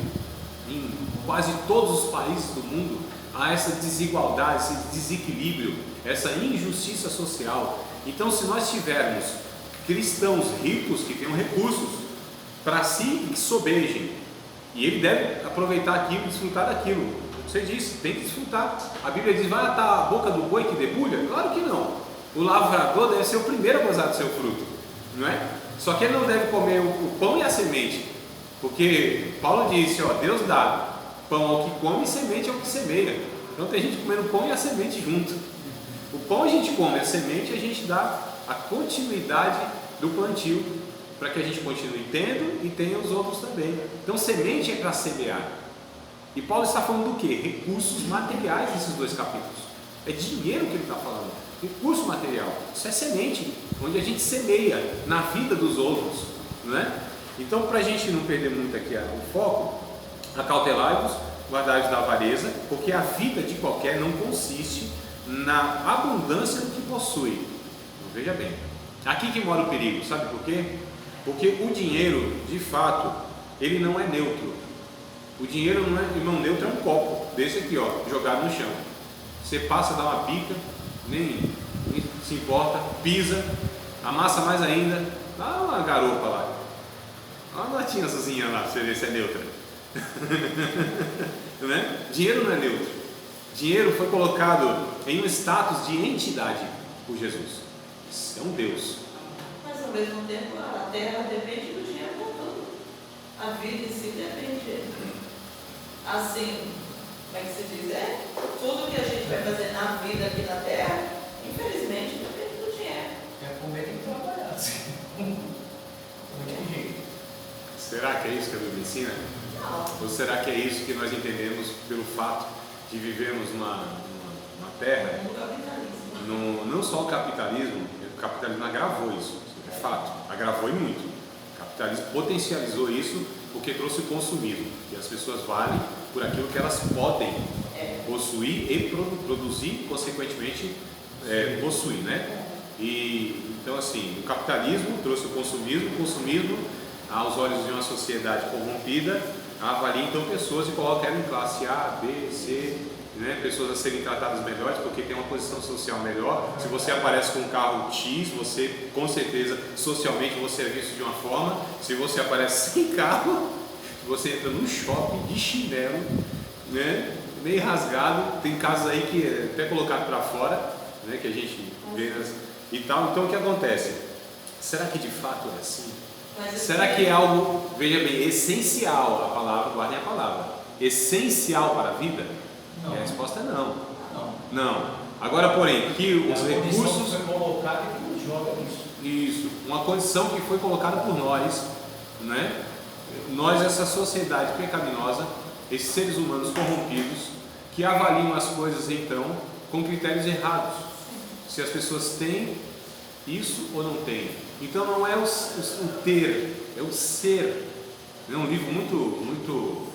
em quase todos os países do mundo há essa desigualdade, esse desequilíbrio, essa injustiça social. Então, se nós tivermos cristãos ricos que tenham recursos para si e que sobejem, e ele deve aproveitar aquilo, desfrutar daquilo. Você disse, tem que desfrutar. A Bíblia diz, vai atar a boca do boi que debulha? Claro que não. O lavrador deve ser o primeiro a gozar do seu fruto, não é? Só que ele não deve comer o pão e a semente, porque Paulo disse, ó, Deus dá pão ao que come e semente ao que semeia. Então tem gente comendo o pão e a semente junto. O pão a gente come, a semente a gente dá a continuidade do plantio, para que a gente continue tendo e tenha os outros também. Então semente é para semear. E Paulo está falando do que? Recursos materiais nesses 2 capítulos. É dinheiro que ele está falando. Recurso material. Isso é semente, onde a gente semeia na vida dos outros, não é? Então, para a gente não perder muito aqui o foco, acautelai-vos, guardai-vos da avareza, porque a vida de qualquer não consiste na abundância do que possui. Então, veja bem, aqui que mora o perigo, sabe por quê? Porque o dinheiro, de fato, ele não é neutro. O dinheiro não é, irmão, neutro é um copo desse aqui, ó, jogado no chão. Você passa, dá uma pica, nem se importa, pisa, amassa mais ainda, dá uma garopa lá, dá uma latinha sozinha lá, pra você ver se é neutra. Não é? Dinheiro não é neutro. Dinheiro foi colocado em um status de entidade por Jesus. Isso é um Deus. Mas ao mesmo tempo a terra depende do dinheiro para tudo. A vida em si depende dele. Assim, como é que se diz? Tudo que a gente vai fazer na vida aqui na terra, infelizmente, depende do dinheiro. É comer tem que trabalhar. Não tem jeito. Será que é isso que a Bíblia ensina? Não. Ou será que é isso que nós entendemos pelo fato de vivermos uma terra? No capitalismo. Não só o capitalismo agravou isso, é fato, agravou e muito. O capitalismo potencializou isso porque trouxe o consumismo, e as pessoas valem por aquilo que elas podem possuir e produzir, consequentemente possuir, né? E então assim, o capitalismo trouxe o consumismo aos olhos de uma sociedade corrompida, avalia então pessoas e coloca ela em classe A, B, C, né? Pessoas a serem tratadas melhores porque tem uma posição social melhor. Se você aparece com um carro X, você com certeza socialmente você é visto de uma forma. Se você aparece sem carro, você entra no shopping de chinelo, né? Meio rasgado, tem casos aí que é até colocado para fora, né? Que a gente vê e tal. Então o que acontece? Será que de fato é assim? Será que é algo, veja bem, essencial? A palavra, guardem a palavra, essencial para a vida? Não. A resposta é não. Não. Agora, porém, que os recursos foi colocada e que nos joga isso. Isso, uma condição que foi colocada por nós, né? Nós, essa sociedade pecaminosa, esses seres humanos corrompidos, que avaliam as coisas então com critérios errados. Se as pessoas têm isso ou não têm. Então não é o ter, é o ser. É um livro muito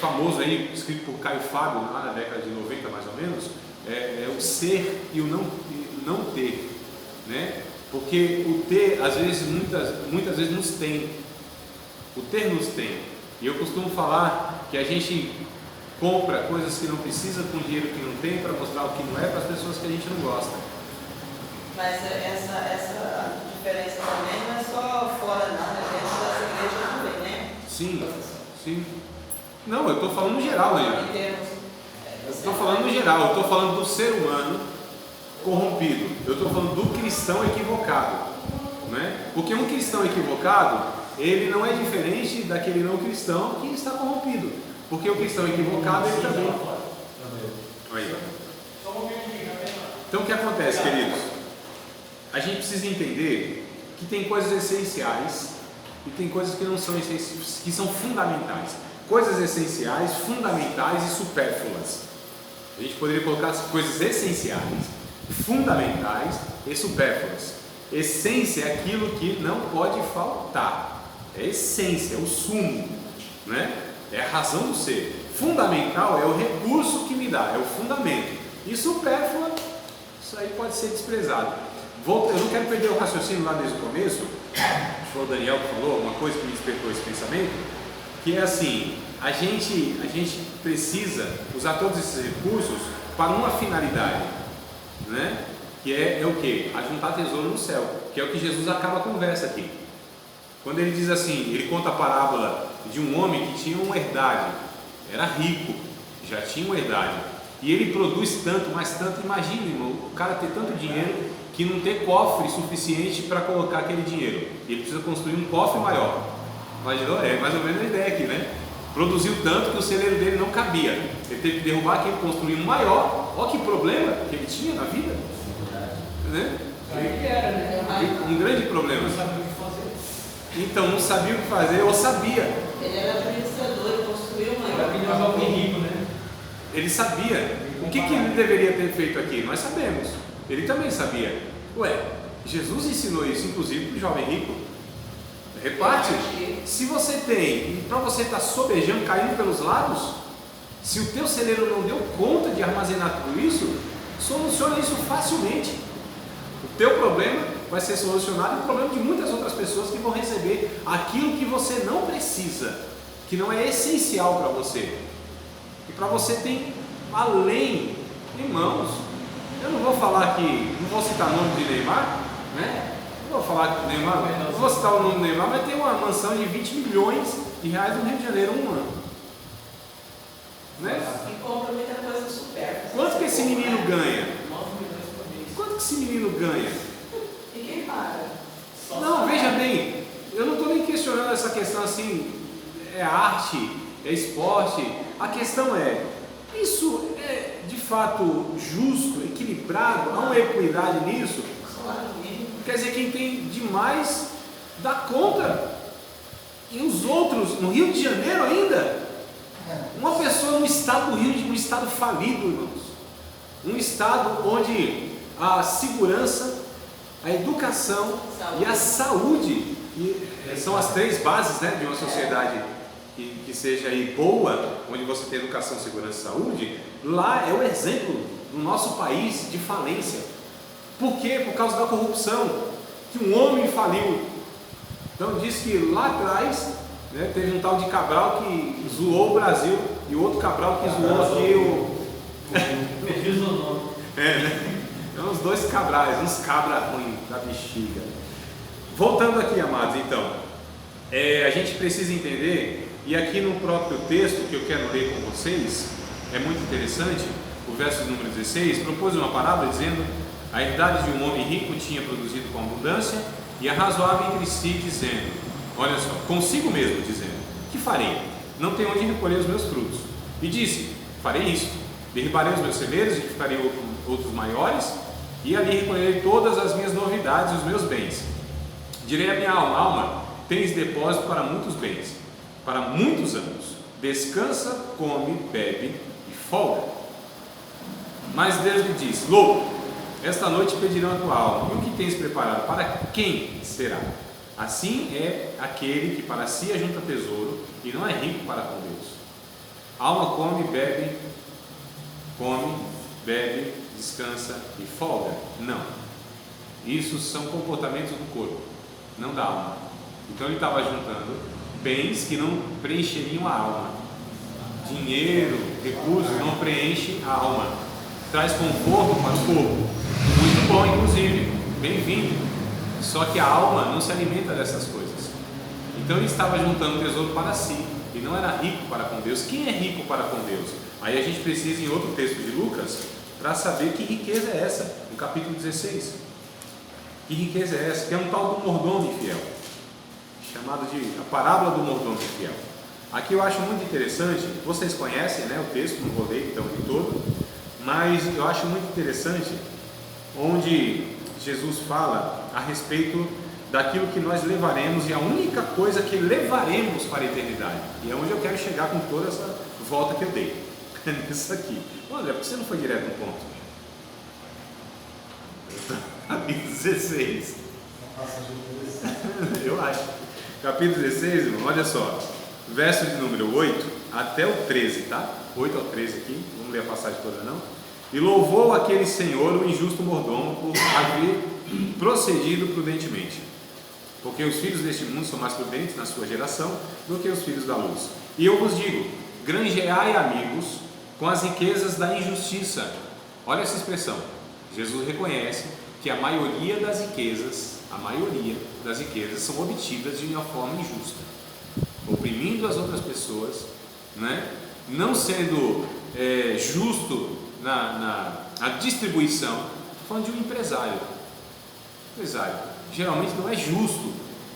famoso aí, escrito por Caio Fábio, lá na década de 90 mais ou menos, é o ser e o não ter, né? Porque o ter, às vezes, muitas vezes nos tem. O ter nos tem. E eu costumo falar que a gente compra coisas que não precisa com dinheiro que não tem para mostrar o que não é para as pessoas que a gente não gosta. Mas essa diferença também não é só fora, não, é dentro das igrejas também, né? Sim. Não, eu estou falando no geral aí. Eu estou falando no geral, eu estou falando do ser humano corrompido. Eu estou falando do cristão equivocado, né? Porque um cristão equivocado, ele não é diferente daquele não cristão que está corrompido. Porque o cristão equivocado, ele também. Aí. Então o que acontece, queridos? A gente precisa entender que tem coisas essenciais e tem coisas que não são essenciais, que são fundamentais. Coisas essenciais, fundamentais e supérfluas. A gente poderia colocar as coisas essenciais, fundamentais e supérfluas. Essência é aquilo que não pode faltar. É a essência, é o sumo, né? É a razão do ser. Fundamental é o recurso que me dá, é o fundamento. E supérflua Isso aí pode ser desprezado. Eu não quero perder o raciocínio lá desde o começo. Foi o Daniel que falou, uma coisa que me despertou esse pensamento, que é assim, a gente precisa usar todos esses recursos para uma finalidade, né? Que é o quê? Ajuntar tesouro no céu, que é o que Jesus acaba a conversa aqui. Quando ele diz assim, ele conta a parábola de um homem que tinha uma herdade, era rico, já tinha uma herdade, e ele produz tanto, mas tanto, imagina, irmão, o cara ter tanto dinheiro que não ter cofre suficiente para colocar aquele dinheiro, ele precisa construir um cofre maior. Imaginou? É mais ou menos a ideia aqui, né? Produziu tanto que o celeiro dele não cabia, ele teve que derrubar aquilo, construir um maior. Olha que problema que ele tinha na vida, né? Um grande problema. Não sabia o que fazer. Então, não sabia o que fazer, ou sabia. Ele era administrador, ele construiu uma. Era que nem um jovem rico, né? Ele sabia. O que ele deveria ter feito aqui? Nós sabemos. Ele também sabia. Ué, Jesus ensinou isso, inclusive, para o jovem rico. Reparte. Se você tem, e para você estar sobejando, caindo pelos lados, se o teu celeiro não deu conta de armazenar tudo isso, soluciona isso facilmente. O teu problema vai ser solucionado e o problema de muitas outras pessoas que vão receber aquilo que você não precisa, que não é essencial para você. E para você tem além, irmãos, eu não vou falar aqui, não vou citar o nome de Neymar, né? Não vou falar que Neymar, não vou citar o nome do Neymar, mas tem uma mansão de 20 milhões de reais no Rio de Janeiro um ano. Né? E compra muita coisa supérflua. Quanto que esse menino ganha? 9 milhões por mês. Quanto que esse menino ganha? E quem paga? Não, veja bem, eu não estou nem questionando essa questão assim, é arte, é esporte. A questão é, isso é de fato justo, equilibrado, há uma equidade nisso? Salário mínimo. Quer dizer, quem tem demais dá conta. E os outros, no Rio de Janeiro ainda, uma pessoa no estado do Rio, um estado falido, irmãos, um estado onde a segurança, a educação e a saúde são as três bases, né, de uma sociedade que seja aí boa, onde você tem educação, segurança e saúde. Lá é o exemplo no nosso país de falência. Por quê? Por causa da corrupção, que um homem faliu. Então diz que lá atrás, né, teve um tal de Cabral que zoou o Brasil e o outro Cabral que zoou aqui o... Diz o nome. né? Então, os dois Cabrais, uns cabra ruim da bexiga. Voltando aqui, amados, então, a gente precisa entender, e aqui no próprio texto que eu quero ler com vocês, é muito interessante, o verso número 16, propôs uma parábola dizendo: a herdade de um homem rico tinha produzido com abundância e arrazoava entre si, dizendo, olha só, consigo mesmo dizendo, que farei? Não tenho onde recolher os meus frutos. E disse, farei isto, derribarei os meus celeiros, edificarei outros maiores, e ali recolherei todas as minhas novidades e os meus bens. Direi à minha alma, alma, tens depósito para muitos bens, para muitos anos, descansa, come, bebe e folga. Mas Deus lhe disse, louco, esta noite pedirão a tua alma, e o que tens preparado, para quem será? Assim é aquele que para si ajunta tesouro, e não é rico para com Deus. A alma come, bebe, descansa e folga? Não. Isso são comportamentos do corpo, não da alma. Então ele estava juntando bens que não preencheriam a alma. Dinheiro, recursos não preenchem a alma. Traz conforto para o corpo. Muito bom, inclusive, bem-vindo. Só que a alma não se alimenta dessas coisas. Então ele estava juntando tesouro para si e não era rico para com Deus. Quem é rico para com Deus? Aí a gente precisa ir em outro texto de Lucas para saber que riqueza é essa, no capítulo 16. Que riqueza é essa? Que é um tal do mordomo infiel, chamado de a parábola do mordomo infiel. Aqui eu acho muito interessante, vocês conhecem, né, o texto, não vou ler então de todo, mas eu acho muito interessante onde Jesus fala a respeito daquilo que nós levaremos, e a única coisa que levaremos para a eternidade, e é onde eu quero chegar com toda essa volta que eu dei, nisso aqui. Olha, por que você não foi direto no ponto? Capítulo 16. Eu acho. Capítulo 16, irmão, olha só, verso de número 8 até o 13, tá? 8 ao 13 aqui, vamos ler a passagem toda não? E louvou aquele senhor, o injusto mordomo, por haver procedido prudentemente. Porque os filhos deste mundo são mais prudentes na sua geração do que os filhos da luz. E eu vos digo, granjeai amigos com as riquezas da injustiça. Olha essa expressão. Jesus reconhece que a maioria das riquezas são obtidas de uma forma injusta, oprimindo as outras pessoas, né? Não sendo justo na distribuição. Estou falando de um empresário. Geralmente não é justo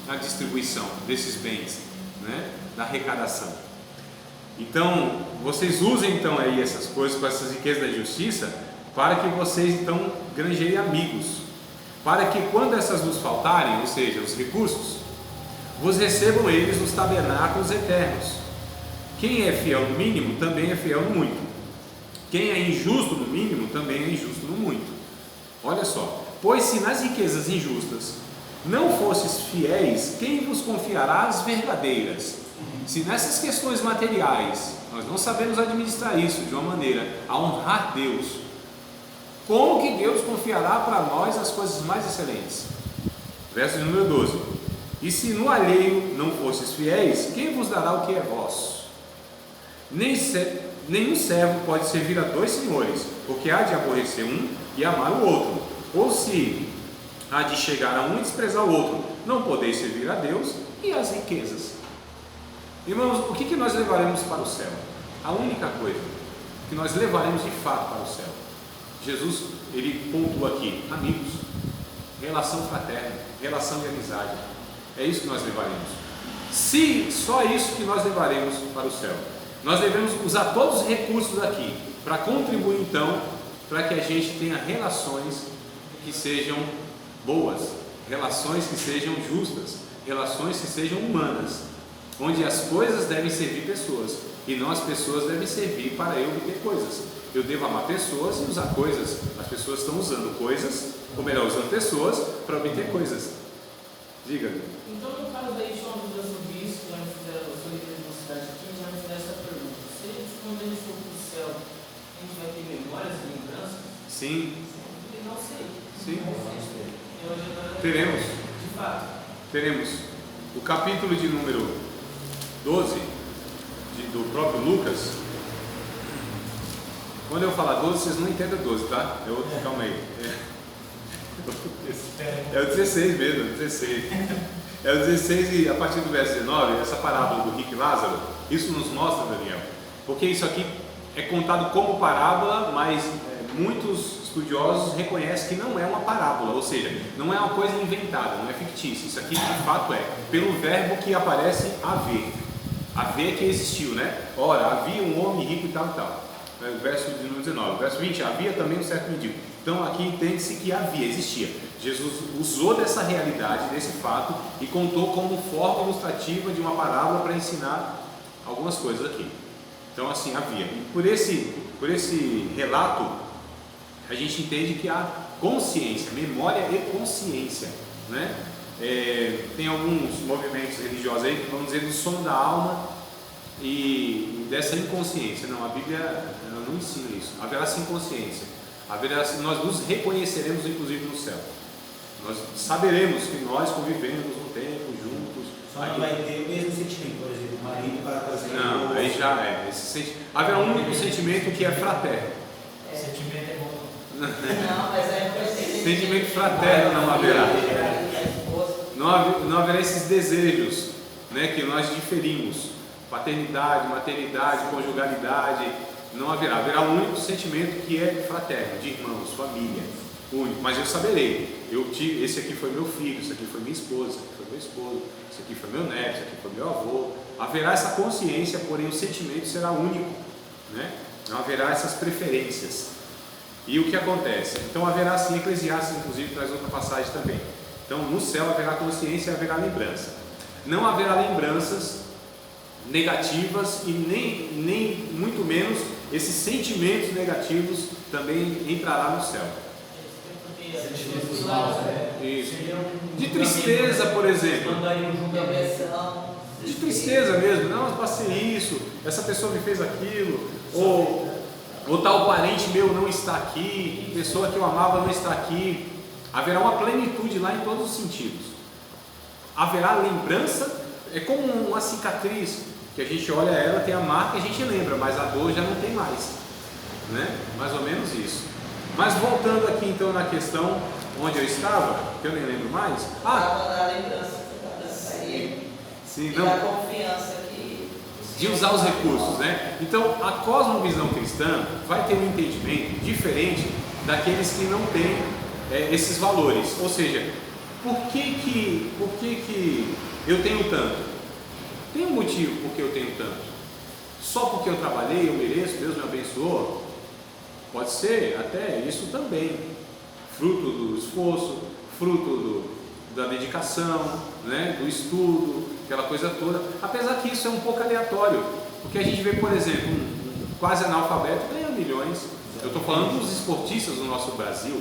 na distribuição desses bens, né? Da arrecadação. Então, vocês usem então aí essas coisas, com essas riquezas da justiça, para que vocês então granjeiem amigos, para que quando essas vos faltarem, ou seja, os recursos, vos recebam eles nos tabernáculos eternos. Quem é fiel no mínimo, também é fiel no muito. Quem é injusto no mínimo, também é injusto no muito. Olha só, pois se nas riquezas injustas não fostes fiéis, quem vos confiará as verdadeiras? Se nessas questões materiais nós não sabemos administrar isso de uma maneira a honrar Deus, como que Deus confiará para nós as coisas mais excelentes? Verso de número 12: e se no alheio não fostes fiéis, quem vos dará o que é vosso? Nenhum servo pode servir a dois senhores, porque há de aborrecer um e amar o outro, ou se há de chegar a um e desprezar o outro. Não podeis servir a Deus e às riquezas. Irmãos, o que nós levaremos para o céu? A única coisa que nós levaremos de fato para o céu, Jesus, ele pontua aqui: amigos, relação fraterna, relação de amizade. É isso que nós levaremos. Se só isso que nós levaremos para o céu, nós devemos usar todos os recursos aqui para contribuir então para que a gente tenha relações que sejam boas, relações que sejam justas, relações que sejam humanas, onde as coisas devem servir pessoas e não as pessoas devem servir para eu obter coisas. Eu devo amar pessoas e usar coisas. As pessoas estão usando coisas, ou melhor, usando pessoas para obter coisas. Diga. Então, no caso daí, de uma dúvida sobre isso, já me fizeram, eu sou líder de uma cidade aqui, já me fizeram essa pergunta: se a gente, quando a gente for para o céu, a gente vai ter memórias e lembranças? Sim. Eu não sei. Sim. Teremos. De fato. Teremos. O capítulo de número 12 do próprio Lucas. Quando eu falar 12, vocês não entendem 12, tá? É outro, calma aí. É o 16 mesmo, é o 16. É o 16 e a partir do verso 19, essa parábola do rico e Lázaro, isso nos mostra, Daniel, porque isso aqui é contado como parábola, mas muitos estudiosos reconhecem que não é uma parábola, ou seja, não é uma coisa inventada, não é fictícia. Isso aqui de fato é pelo verbo que aparece haver. Haver que existiu, né? Ora, havia um homem rico e tal e tal. O verso de número 19. Verso 20, havia também um certo mendigo. Então aqui entende-se que havia, existia. Jesus usou dessa realidade, desse fato, e contou como forma ilustrativa de uma parábola para ensinar algumas coisas aqui. Então assim, havia. E por esse relato, a gente entende que há consciência, memória e consciência, né? Tem alguns movimentos religiosos aí que vão dizer do sono da alma e dessa inconsciência. Não, a Bíblia ela não ensina isso. Haverá sim consciência, nós nos reconheceremos inclusive no céu, nós saberemos que nós convivemos um tempo juntos. Só não vai ter o mesmo sentimento, por exemplo, o marido para trazer. Não, aí já é. Haverá um único sentimento que é fraterno. Sentimento é bom. Não, mas é sentimento fraterno não haverá. Não haverá esses desejos, né, que nós diferimos: paternidade, maternidade, conjugalidade. Não haverá. Haverá um único sentimento que é fraterno, de irmãos, família, único. Mas eu saberei: esse aqui foi meu filho, esse aqui foi minha esposa, esse aqui foi meu esposo, esse aqui foi meu neto, esse aqui foi meu avô. Haverá essa consciência, porém o sentimento será único, né? Não haverá essas preferências. E o que acontece? Então haverá sim, Eclesiastes inclusive traz outra passagem também. Então no céu haverá consciência e haverá lembrança. Não haverá lembranças negativas e nem muito menos esses sentimentos negativos também entrará no céu. Isso. De tristeza, por exemplo. De tristeza mesmo. Não, eu passei isso, essa pessoa me fez aquilo. Ou ou tal parente meu não está aqui, pessoa que eu amava não está aqui. Haverá uma plenitude lá em todos os sentidos. Haverá lembrança, é como uma cicatriz, que a gente olha ela, tem a marca e a gente lembra, mas a dor já não tem mais, né? Mais ou menos isso. Mas voltando aqui então na questão onde eu estava, que eu nem lembro mais. Da lembrança que está aí. Sim, E não. da confiança que... De usar os recursos, né? Então a cosmovisão cristã vai ter um entendimento diferente daqueles que não têm esses valores. Ou seja, por que eu tenho tanto? Tem um motivo por que eu tenho tanto. Só porque eu trabalhei, eu mereço, Deus me abençoou? Pode ser até isso também, fruto do esforço, fruto da dedicação, né? Do estudo, aquela coisa toda. Apesar que isso é um pouco aleatório, porque a gente vê, por exemplo, um quase analfabeto ganha milhões. Eu estou falando dos esportistas do nosso Brasil,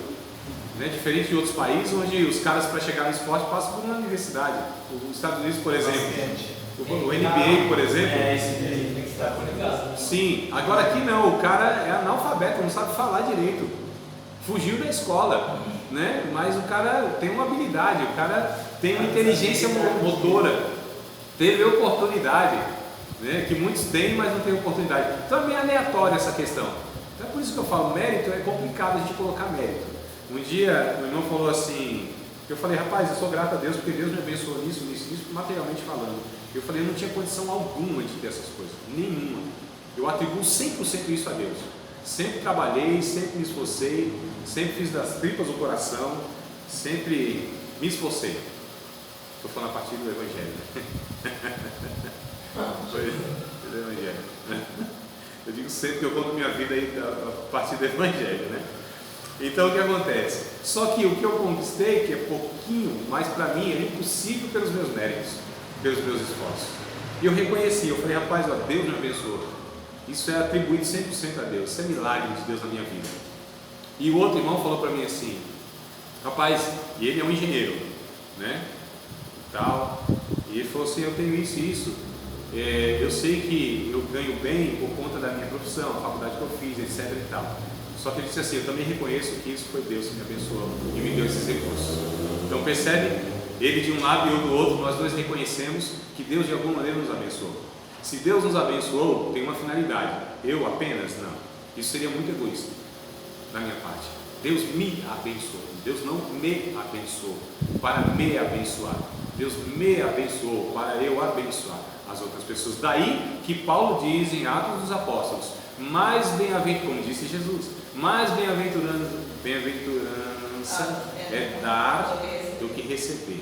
né? Diferente de outros países onde os caras, para chegar no esporte, passam por uma universidade. Os Estados Unidos, por exemplo, o NBA, por exemplo. Esse tem que estar conectado. Sim, agora aqui não, o cara é analfabeto, não sabe falar direito, fugiu da escola, né? Mas o cara tem uma habilidade, o cara tem uma inteligência motora, teve oportunidade, né? Que muitos têm, mas não têm oportunidade. Então é meio aleatória essa questão. Então é por isso que eu falo, mérito é complicado a gente colocar mérito. Um dia o irmão falou assim, eu falei, rapaz, eu sou grato a Deus porque Deus me abençoou nisso, materialmente falando. Eu falei, eu não tinha condição alguma de ter essas coisas, nenhuma. Eu atribuo 100% isso a Deus. Sempre trabalhei, sempre me esforcei, sempre fiz das tripas do coração, sempre me esforcei. Estou falando a partir do Evangelho. Do Evangelho. Eu digo sempre que eu conto minha vida aí a partir do Evangelho, né? Então o que acontece? Só que o que eu conquistei, que é pouquinho, mas para mim é impossível pelos meus méritos, pelos meus esforços. E eu reconheci, eu falei, rapaz, ó, Deus me abençoou. Isso é atribuído 100% a Deus, isso é milagre de Deus na minha vida. E o outro irmão falou para mim assim, rapaz, e ele é um engenheiro, né? E ele falou assim, eu tenho isso e isso. Eu sei que eu ganho bem por conta da minha profissão, a faculdade que eu fiz, etc e tal. Só que ele disse assim, eu também reconheço que isso foi Deus que me abençoou e me deu esses recursos. Então percebe, ele de um lado e eu do outro, nós dois reconhecemos que Deus de alguma maneira nos abençoou. Se Deus nos abençoou, tem uma finalidade. Eu apenas? Não. Isso seria muito egoísta da minha parte. Deus me abençoou. Deus não me abençoou para me abençoar. Deus me abençoou para eu abençoar as outras pessoas. Daí que Paulo diz em Atos dos Apóstolos, mais bem-aventurado, como disse Jesus, mais bem-aventurança é dar do que receber.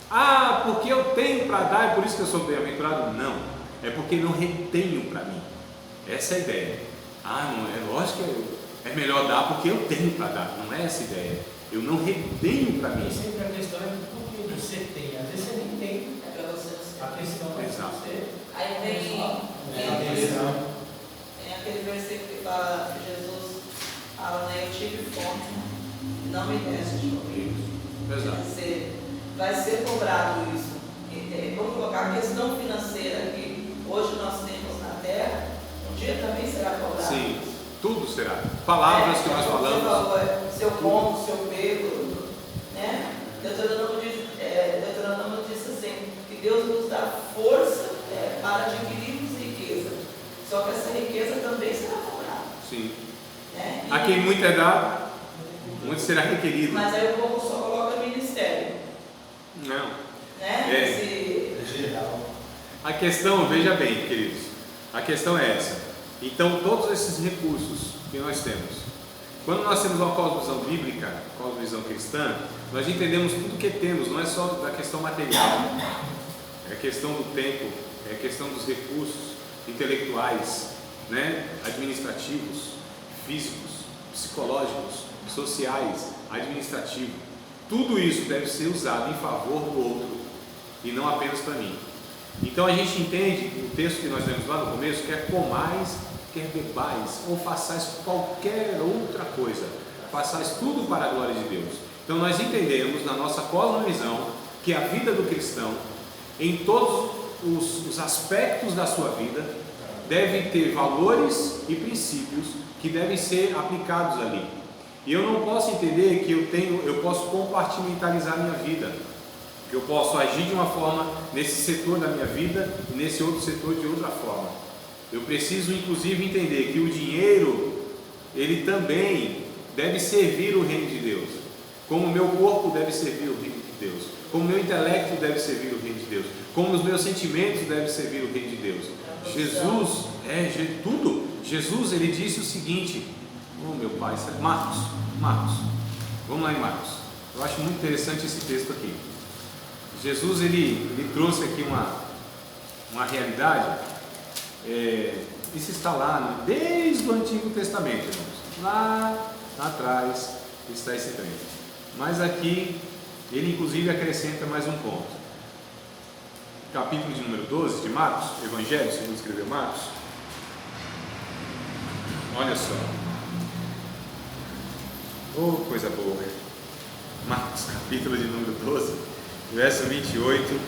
Ah, porque eu tenho para dar e por isso que eu sou bem-aventurado? Não, é porque não retenho para mim. Essa é a ideia. Ah, não é lógico que é melhor dar porque eu tenho para dar. Não é essa a ideia. Eu não retenho para mim. E sempre a questão é do que você tem. Às vezes você nem tem. É para você não ser. A questão é você. Aí tem aquele versículo que fala que Jesus fala, né? Eu tive fome, não me deste de comer. Exato. Quer dizer, vai ser cobrado isso. Vamos colocar a questão financeira que hoje nós temos na terra, um dia também será cobrado. Sim, tudo será. Palavras que nós falamos. Você falou, se eu como, se eu bebo, né? Deuteronômio diz assim, que Deus nos dá força para adquirirmos riqueza. Só que essa riqueza também será cobrada. Sim. Né? A quem muito é dado, muito será requerido. Mas aí o povo só coloca ministério. Não. Né? Geral. A questão, veja bem, queridos, a questão é essa. Então, todos esses recursos que nós temos, quando nós temos uma cosmovisão bíblica, cosmovisão cristã, nós entendemos tudo que temos, não é só da questão material, é a questão do tempo, é a questão dos recursos intelectuais, né? Administrativos, físicos, psicológicos, sociais, administrativos. Tudo isso deve ser usado em favor do outro e não apenas para mim. Então a gente entende o texto que nós lemos lá no começo, quer comais, quer bebais, ou façais qualquer outra coisa, façais tudo para a glória de Deus. Então nós entendemos na nossa cosmovisão que a vida do cristão, em todos os aspectos da sua vida, deve ter valores e princípios que devem ser aplicados ali. E eu não posso entender que eu posso compartimentalizar minha vida, que eu posso agir de uma forma nesse setor da minha vida e nesse outro setor de outra forma. Eu preciso inclusive entender que o dinheiro, ele também deve servir o reino de Deus, como o meu corpo deve servir o reino de Deus, como o meu intelecto deve servir o reino de Deus, como os meus sentimentos devem servir o reino de Deus. Jesus, tudo. Jesus, ele disse o seguinte, oh meu pai, Marcos, vamos lá em Marcos. Eu acho muito interessante esse texto aqui. Jesus, ele trouxe aqui uma realidade, isso está lá, desde o Antigo Testamento, irmãos. Lá atrás está esse trem. Mas aqui, ele inclusive acrescenta mais um ponto. Capítulo de número 12 de Marcos, Evangelho, segundo escreveu Marcos. Olha só. Oh, coisa boa. Marcos, capítulo de número 12, verso 28,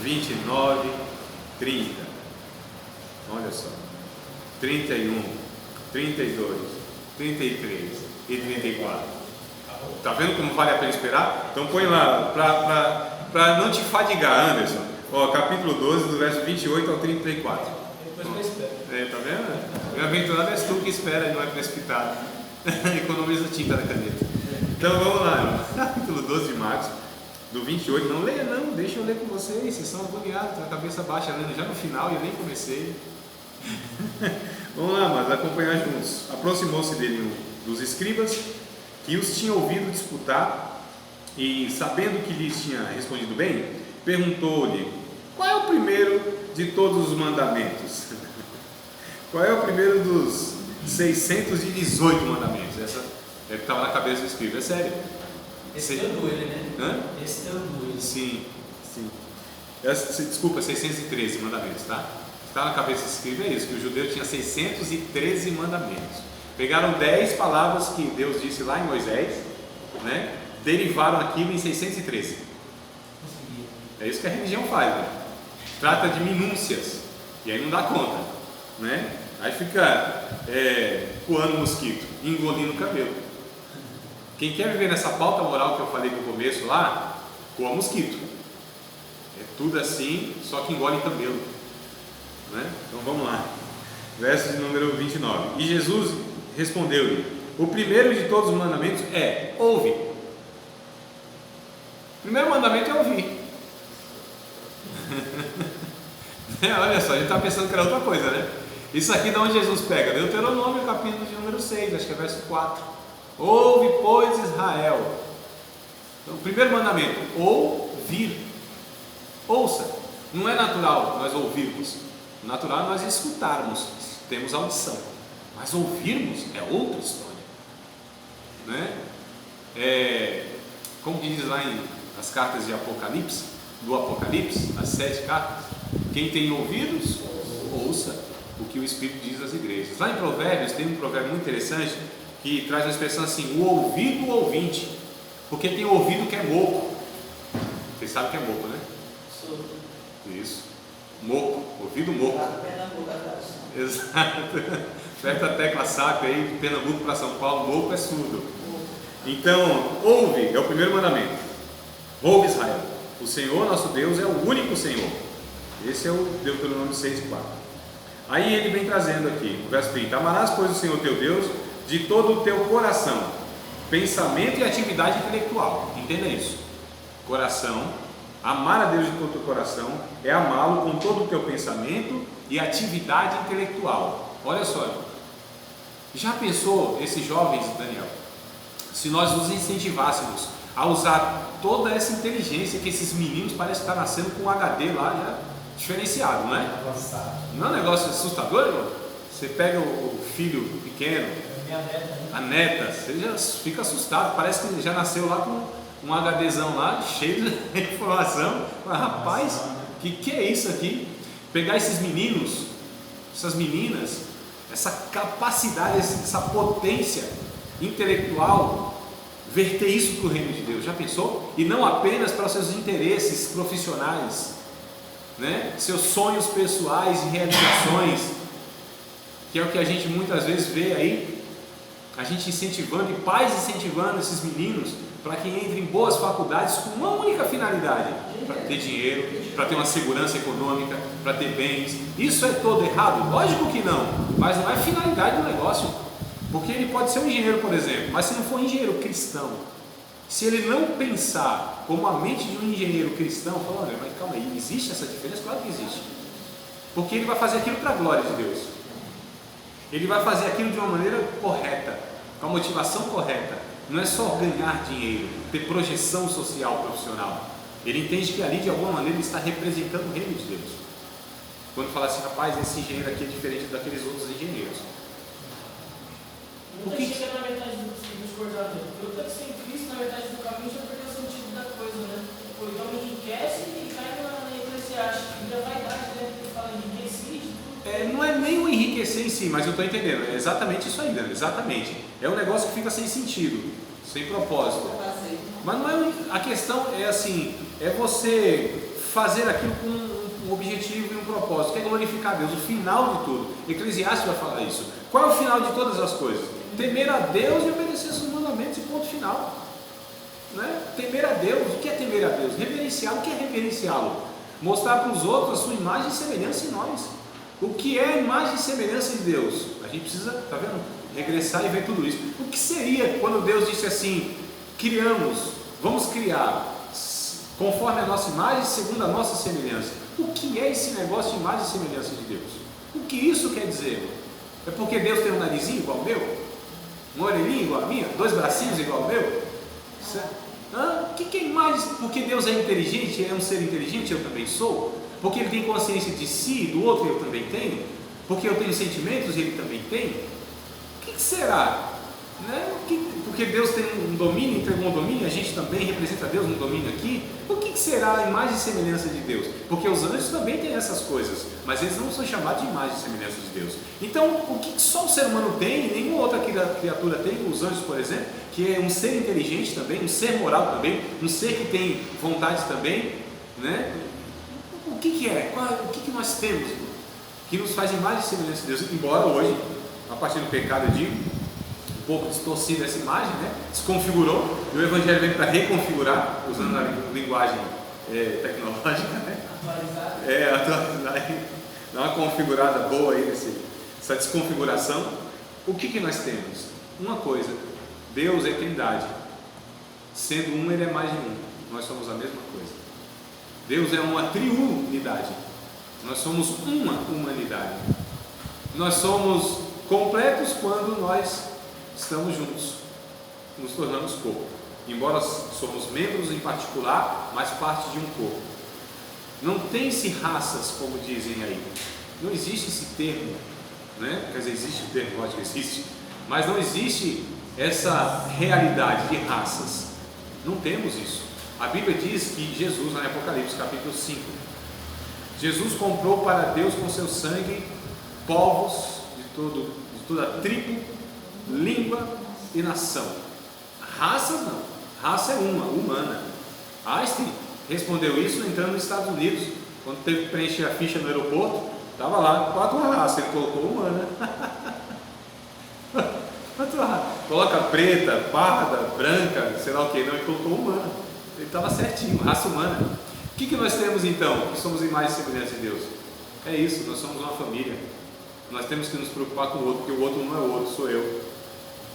29, 30. Olha só. 31, 32, 33 e 34. Está vendo como vale a pena esperar? Então põe lá, para não te fadigar, Anderson. Ó, capítulo 12, do verso 28 ao 34. Depois eu espero. Tá vendo? Bem-aventurado és tu que espera e não é precipitado. Economiza a tinta da caneta. Então vamos lá, capítulo 12 de Marcos, do 28. Não leia não, deixa eu ler com vocês. Vocês são agoniados, com a cabeça baixa lendo já no final e eu nem comecei. Vamos lá, mas acompanhar juntos. Aproximou-se dele um dos escribas, que os tinha ouvido disputar, e sabendo que lhes tinha respondido bem, perguntou-lhe: qual é o primeiro de todos os mandamentos? Qual é o primeiro dos 618 mandamentos? Essa é que estava na cabeça do escriba, é sério. Estando ele, né? Hã? Estando ele. Sim. Desculpa, 613 mandamentos, tá? Está na cabeça do escriba é isso, que o judeu tinha 613 mandamentos. Pegaram 10 palavras que Deus disse lá em Moisés, né? Derivaram aquilo em 613. É isso que a religião faz, né? Trata de minúcias, e aí não dá conta, né? Aí fica coando mosquito, engolindo o cabelo. Quem quer viver nessa pauta moral que eu falei no começo lá, coa mosquito. É tudo assim, só que engole cabelo, né? Então vamos lá, verso de número 29. E Jesus respondeu-lhe: o primeiro de todos os mandamentos é: ouve. O primeiro mandamento é ouvir. Olha só, a gente está pensando que era outra coisa, né? Isso aqui de onde Jesus pega? Deuteronômio, capítulo de número 6, acho que é verso 4. Ouve, pois, Israel. Então, o primeiro mandamento: ouvir. Ouça. Não é natural nós ouvirmos. Natural é nós escutarmos, temos audição. Mas ouvirmos é outra história, né? Como que diz lá nas cartas de Apocalipse, do Apocalipse, as 7 cartas: quem tem ouvidos, ouça o que o Espírito diz às igrejas. Lá em Provérbios tem um provérbio muito interessante que traz uma expressão assim: o ouvido do ouvinte, porque tem ouvido que é moco. Vocês sabem que é moco, né? Isso, moco, ouvido moco. Exato. Aperta a tecla SAP aí, de Pernambuco para São Paulo, moco é surdo. Então, ouve, é o primeiro mandamento. Ouve, Israel, o Senhor nosso Deus é o único Senhor. Esse é o Deuteronômio 6,4. Aí ele vem trazendo aqui, no verso 30: amarás, pois, o Senhor teu Deus de todo o teu coração, pensamento e atividade intelectual. Entenda isso. Coração, amar a Deus de todo o teu coração é amá-lo com todo o teu pensamento e atividade intelectual. Olha só, já pensou, esses jovens, Daniel, se nós nos incentivássemos a usar toda essa inteligência que esses meninos parecem estar nascendo com um HD lá já diferenciado, não é? Não é um negócio assustador, irmão? Você pega o filho pequeno, a neta, você já fica assustado, parece que já nasceu lá com um HDzão lá, cheio de informação. Mas, rapaz, que é isso aqui? Pegar esses meninos, essas meninas, essa capacidade, essa potência intelectual, verter isso para o reino de Deus, já pensou? E não apenas para os seus interesses profissionais, né? Seus sonhos pessoais e realizações, que é o que a gente muitas vezes vê aí a gente incentivando, e pais incentivando esses meninos para que entrem em boas faculdades com uma única finalidade: para ter dinheiro, para ter uma segurança econômica, para ter bens. Isso é todo errado? Lógico que não, mas não é a finalidade do negócio, porque ele pode ser um engenheiro, por exemplo, mas se não for um engenheiro cristão, se ele não pensar como a mente de um engenheiro cristão, fala: olha, mas calma aí, existe essa diferença? Claro que existe, porque ele vai fazer aquilo para a glória de Deus, ele vai fazer aquilo de uma maneira correta, com a motivação correta. Não é só ganhar dinheiro, ter projeção social profissional. Ele entende que ali de alguma maneira ele está representando o reino de Deus. Quando fala assim: rapaz, esse engenheiro aqui é diferente daqueles outros engenheiros. Nunca chega na metade do discordar dele. Eu quero ser Cristo na metade do caminho, já perdeu o sentido da coisa, né? O então enriquece e cai na eclesiástica. E a vaidade, né? Que fala enriquecido. Não é nem o enriquecer em si, mas eu estou entendendo. É exatamente isso aí, né? Exatamente. É um negócio que fica sem sentido, sem propósito. Mas não é, a questão é assim: é você fazer aquilo com um objetivo e um propósito, que é glorificar Deus, o final de tudo. Eclesiastes vai falar isso. Qual é o final de todas as coisas? Temer a Deus e obedecer seus mandamentos, e ponto final. Né? Temer a Deus. O que é temer a Deus? Reverenciá-lo. O que é reverenciá-lo? Mostrar para os outros a sua imagem e semelhança em nós. O que é a imagem e semelhança de Deus? A gente precisa, tá vendo? Regressar e ver tudo isso. O que seria quando Deus disse assim: vamos criar conforme a nossa imagem, segundo a nossa semelhança? O que é esse negócio de imagem e semelhança de Deus? O que isso quer dizer? É porque Deus tem um narizinho igual ao meu? Uma orelhinha igual a minha? 2 bracinhos igual ao meu? O que é imagem? Porque Deus é inteligente, é um ser inteligente, eu também sou? Porque Ele tem consciência de si e do outro, eu também tenho? Porque eu tenho sentimentos e Ele também tem? O que será? Né? Porque Deus tem um domínio, entregou um domínio, a gente também representa Deus no domínio aqui. O que será a imagem e semelhança de Deus? Porque os anjos também têm essas coisas, mas eles não são chamados de imagem e semelhança de Deus. Então, o que só o ser humano tem e nenhuma outra criatura tem, os anjos, por exemplo, que é um ser inteligente também, um ser moral também, um ser que tem vontade também, né? O que é? O que nós temos que nos faz imagem e semelhança de Deus? Embora hoje, a partir do pecado, eu digo, um pouco distorcida essa imagem, né? Desconfigurou, e o Evangelho vem para reconfigurar, usando a linguagem tecnológica, né? Atualizar, dar uma configurada boa aí nessa desconfiguração. O que nós temos? Uma coisa: Deus é Trindade, sendo um, Ele é mais de um, nós somos a mesma coisa. Deus é uma triunidade, nós somos uma humanidade. Nós somos completos quando nós estamos juntos, nos tornamos corpo. Embora somos membros em particular, mas parte de um corpo. Não tem-se raças, como dizem aí. Não existe esse termo, né? Quer dizer, existe o termo, lógico que existe, mas não existe essa realidade de raças. Não temos isso. A Bíblia diz que Jesus, no Apocalipse capítulo 5, Jesus comprou para Deus com seu sangue povos de toda tribo, língua e nação. Raças não, raça é uma, humana. Einstein respondeu isso entrando nos Estados Unidos, quando teve que preencher a ficha no aeroporto, estava lá 4 raças, ele colocou humana. Coloca preta, parda, branca, sei lá o que, não, ele colocou humana. Ele estava certinho, raça humana. O que nós temos então, que somos imagem e semelhança de Deus? É isso, nós somos uma família. Nós temos que nos preocupar com o outro, porque o outro não é o outro, sou eu.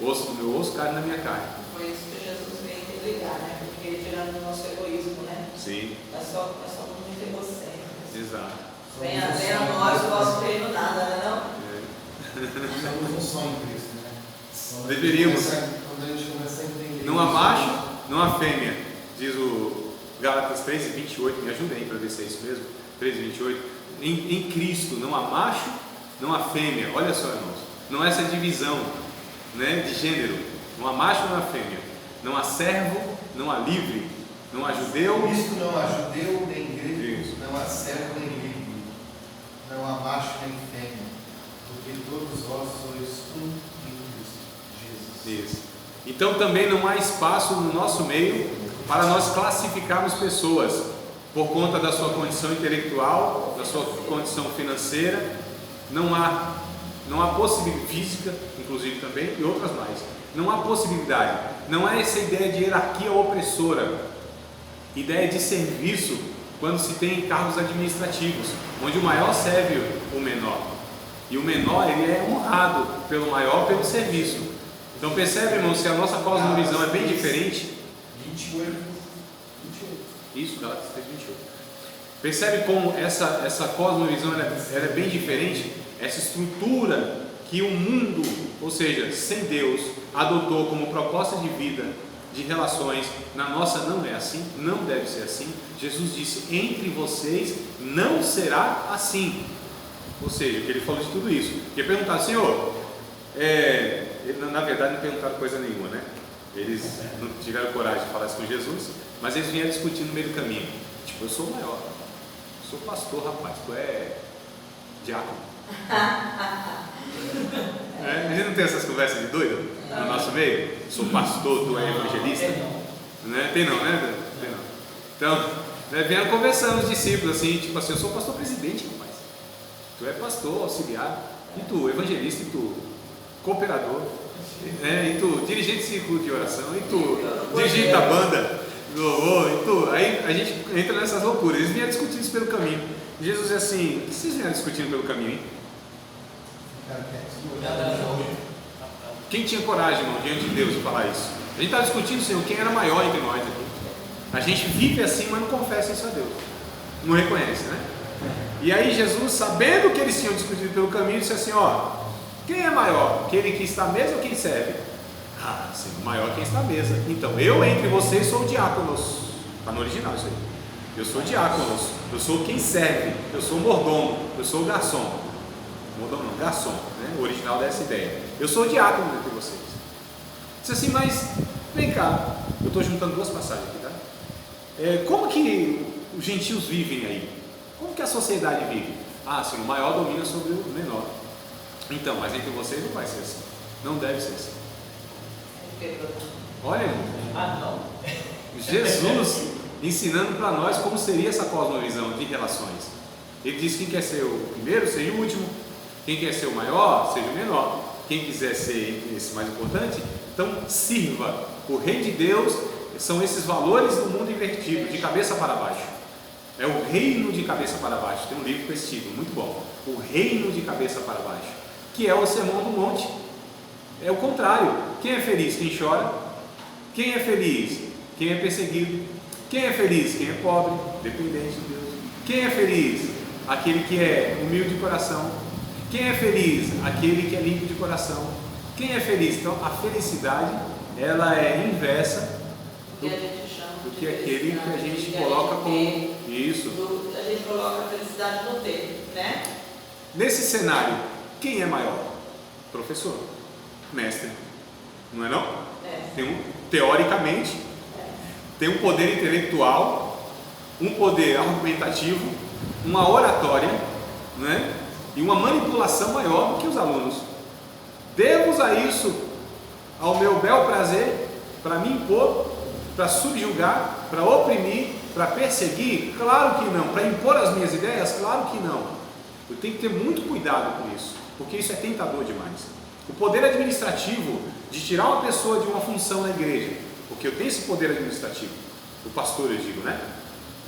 Osso do meu osso, carne da minha carne. Foi isso que Jesus veio interligar, né? Porque ele tirando o nosso egoísmo, né? Sim. Nós somos muito egocêntricos. Exato. Venha a nós o vosso reino nada, né? Não? Somos um só em Cristo, né? Deveríamos. Quando a gente começa a entender. Não há macho, não há fêmea, diz o Gálatas 3:28, me ajuda aí para ver se é isso mesmo. 3:28. Em Cristo não há macho, não há fêmea. Olha só, irmãos, não há essa divisão, né, de gênero. Não há macho, não há fêmea. Não há servo, não há livre. Não há judeu. Cristo não há judeu nem grego, Isso. não há servo nem livre, não há macho nem fêmea, porque todos vós sois um em Cristo Jesus. Isso. Então também não há espaço no nosso meio para nós classificarmos pessoas por conta da sua condição intelectual, da sua condição financeira. Não há. Não há possibilidade física, inclusive também, e outras mais. Não há possibilidade. Não há essa ideia de hierarquia opressora, ideia de serviço quando se tem cargos administrativos, onde o maior serve o menor. E o menor, ele é honrado pelo maior pelo serviço. Então percebe, irmão, se a nossa cosmovisão é bem diferente. 28. Isso, Gálatas 3:28. Percebe como essa cosmovisão ela é bem diferente? Essa estrutura que o mundo, ou seja, sem Deus, adotou como proposta de vida, de relações, na nossa não é assim, não deve ser assim. Jesus disse: entre vocês não será assim. Ou seja, que ele falou de tudo isso. Porque perguntaram: Senhor, na verdade não perguntaram coisa nenhuma, né? Eles não tiveram coragem de falar isso com Jesus, mas eles vieram discutir no meio do caminho. Tipo, eu sou o maior, eu sou pastor, rapaz, tu é diácono. A gente não tem essas conversas de doido no nosso meio? Sou pastor, tu é evangelista? Né? Tem não, né? Tem não. Então, vieram conversando os discípulos assim, tipo assim: eu sou pastor presidente, rapaz. Tu é pastor, auxiliar, e tu, evangelista, e tu, cooperador, e tu, dirigente de círculo de oração, e tu, dirigente da banda, louvor, e tu. Aí a gente entra nessas loucuras. Eles vieram discutindo isso pelo caminho. Jesus é assim: o que vocês vieram discutindo pelo caminho, hein? Quem tinha coragem, irmão, diante de Deus de falar isso? A gente está discutindo, Senhor, quem era maior entre nós aqui. A gente vive assim, mas não confessa isso a Deus, não reconhece, né? E aí Jesus, sabendo que eles tinham discutido pelo caminho, disse assim: ó, quem é maior? Aquele que está à mesa ou quem serve? Ah, Senhor, maior quem está à mesa. Então, eu entre vocês sou o diáconos. Está no original isso aí. Eu sou diáconos, eu sou quem serve, eu sou mordomo, eu sou garçom. Mordomo não, garçom, né? O original dessa ideia. Eu sou o diácono entre vocês. Disse assim: mas vem cá, eu estou juntando duas passagens aqui, tá? Como que os gentios vivem aí? Como que a sociedade vive? Ah, sim, o maior domina sobre o menor. Então, mas entre vocês não vai ser assim. Não deve ser assim. Olha, Jesus ensinando para nós como seria essa cosmovisão de relações. Ele diz: quem quer ser o primeiro, seja o último. Quem quer ser o maior, seja o menor. Quem quiser ser esse mais importante, então sirva. O reino de Deus são esses valores do mundo invertido, de cabeça para baixo. É o reino de cabeça para baixo. Tem um livro com esse título, muito bom. O reino de cabeça para baixo, que é o Sermão do Monte. É o contrário. Quem é feliz? Quem chora. Quem é feliz? Quem é perseguido. Quem é feliz? Quem é pobre, dependente de Deus. Quem é feliz? Aquele que é humilde de coração. Quem é feliz? Aquele que é limpo de coração. Quem é feliz? Então, a felicidade, ela é inversa do que aquele que a gente coloca como isso. A gente coloca a felicidade no ter, né? Nesse cenário, quem é maior? Professor, mestre, não é não? Teoricamente, tem um poder intelectual, um poder argumentativo, uma oratória, né? E uma manipulação maior do que os alunos. Devo a isso, ao meu bel prazer, para me impor, para subjugar, para oprimir, para perseguir? Claro que não. Para impor as minhas ideias? Claro que não. Eu tenho que ter muito cuidado com isso, porque isso é tentador demais. O poder administrativo de tirar uma pessoa de uma função na igreja, porque eu tenho esse poder administrativo, o pastor eu digo, né?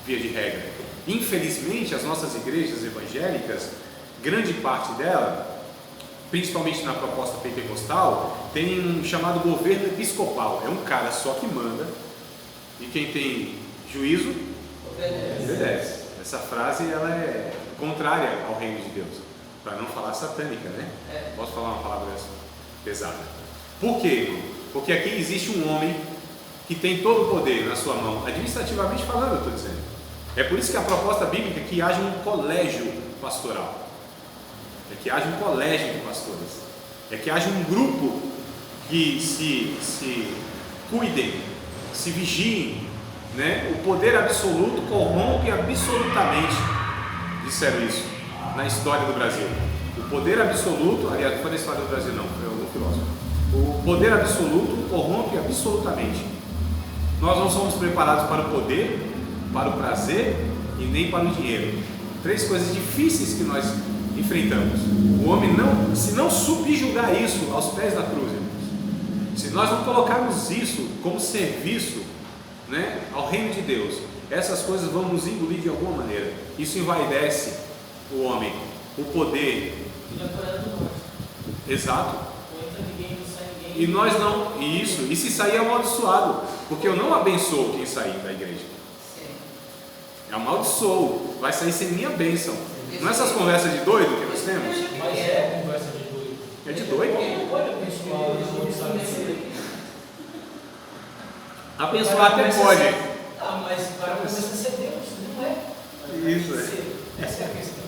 Via de regra. Infelizmente, as nossas igrejas evangélicas, grande parte dela, principalmente na proposta pentecostal, tem um chamado governo episcopal. É um cara só que manda, e quem tem juízo obedece. Essa frase ela é contrária ao reino de Deus, para não falar satânica, né? Posso falar uma palavra pesada. Por quê? Porque aqui existe um homem que tem todo o poder na sua mão, administrativamente falando, eu estou dizendo. É por isso que a proposta bíblica é que haja um colégio pastoral. É que haja um colégio de pastores. É que haja um grupo que se cuidem, se vigiem, né? O poder absoluto corrompe absolutamente. Disseram isso na história do Brasil. O poder absoluto, aliás, não foi na história do Brasil não, foi algum filósofo. O poder absoluto corrompe absolutamente. Nós não somos preparados para o poder, para o prazer e nem para o dinheiro. Três coisas difíceis que nós enfrentamos. O homem não, se não subjugar isso aos pés da cruz, irmãos, se nós não colocarmos isso como serviço, né, ao reino de Deus, essas coisas vão nos engolir de alguma maneira. Isso envaidece o homem, o poder. Exato. E nós não, e se sair é amaldiçoado, porque eu não abençoo quem sair da igreja. Eu amaldiçoo, vai sair sem minha bênção. Não é essas conversas de doido que nós temos? Mas é conversa de doido. É de doido? Pode abençoar, não sabe. Abençoar até pode. Ah, mas para começar a ser Deus, não é? Isso é. Essa é a questão.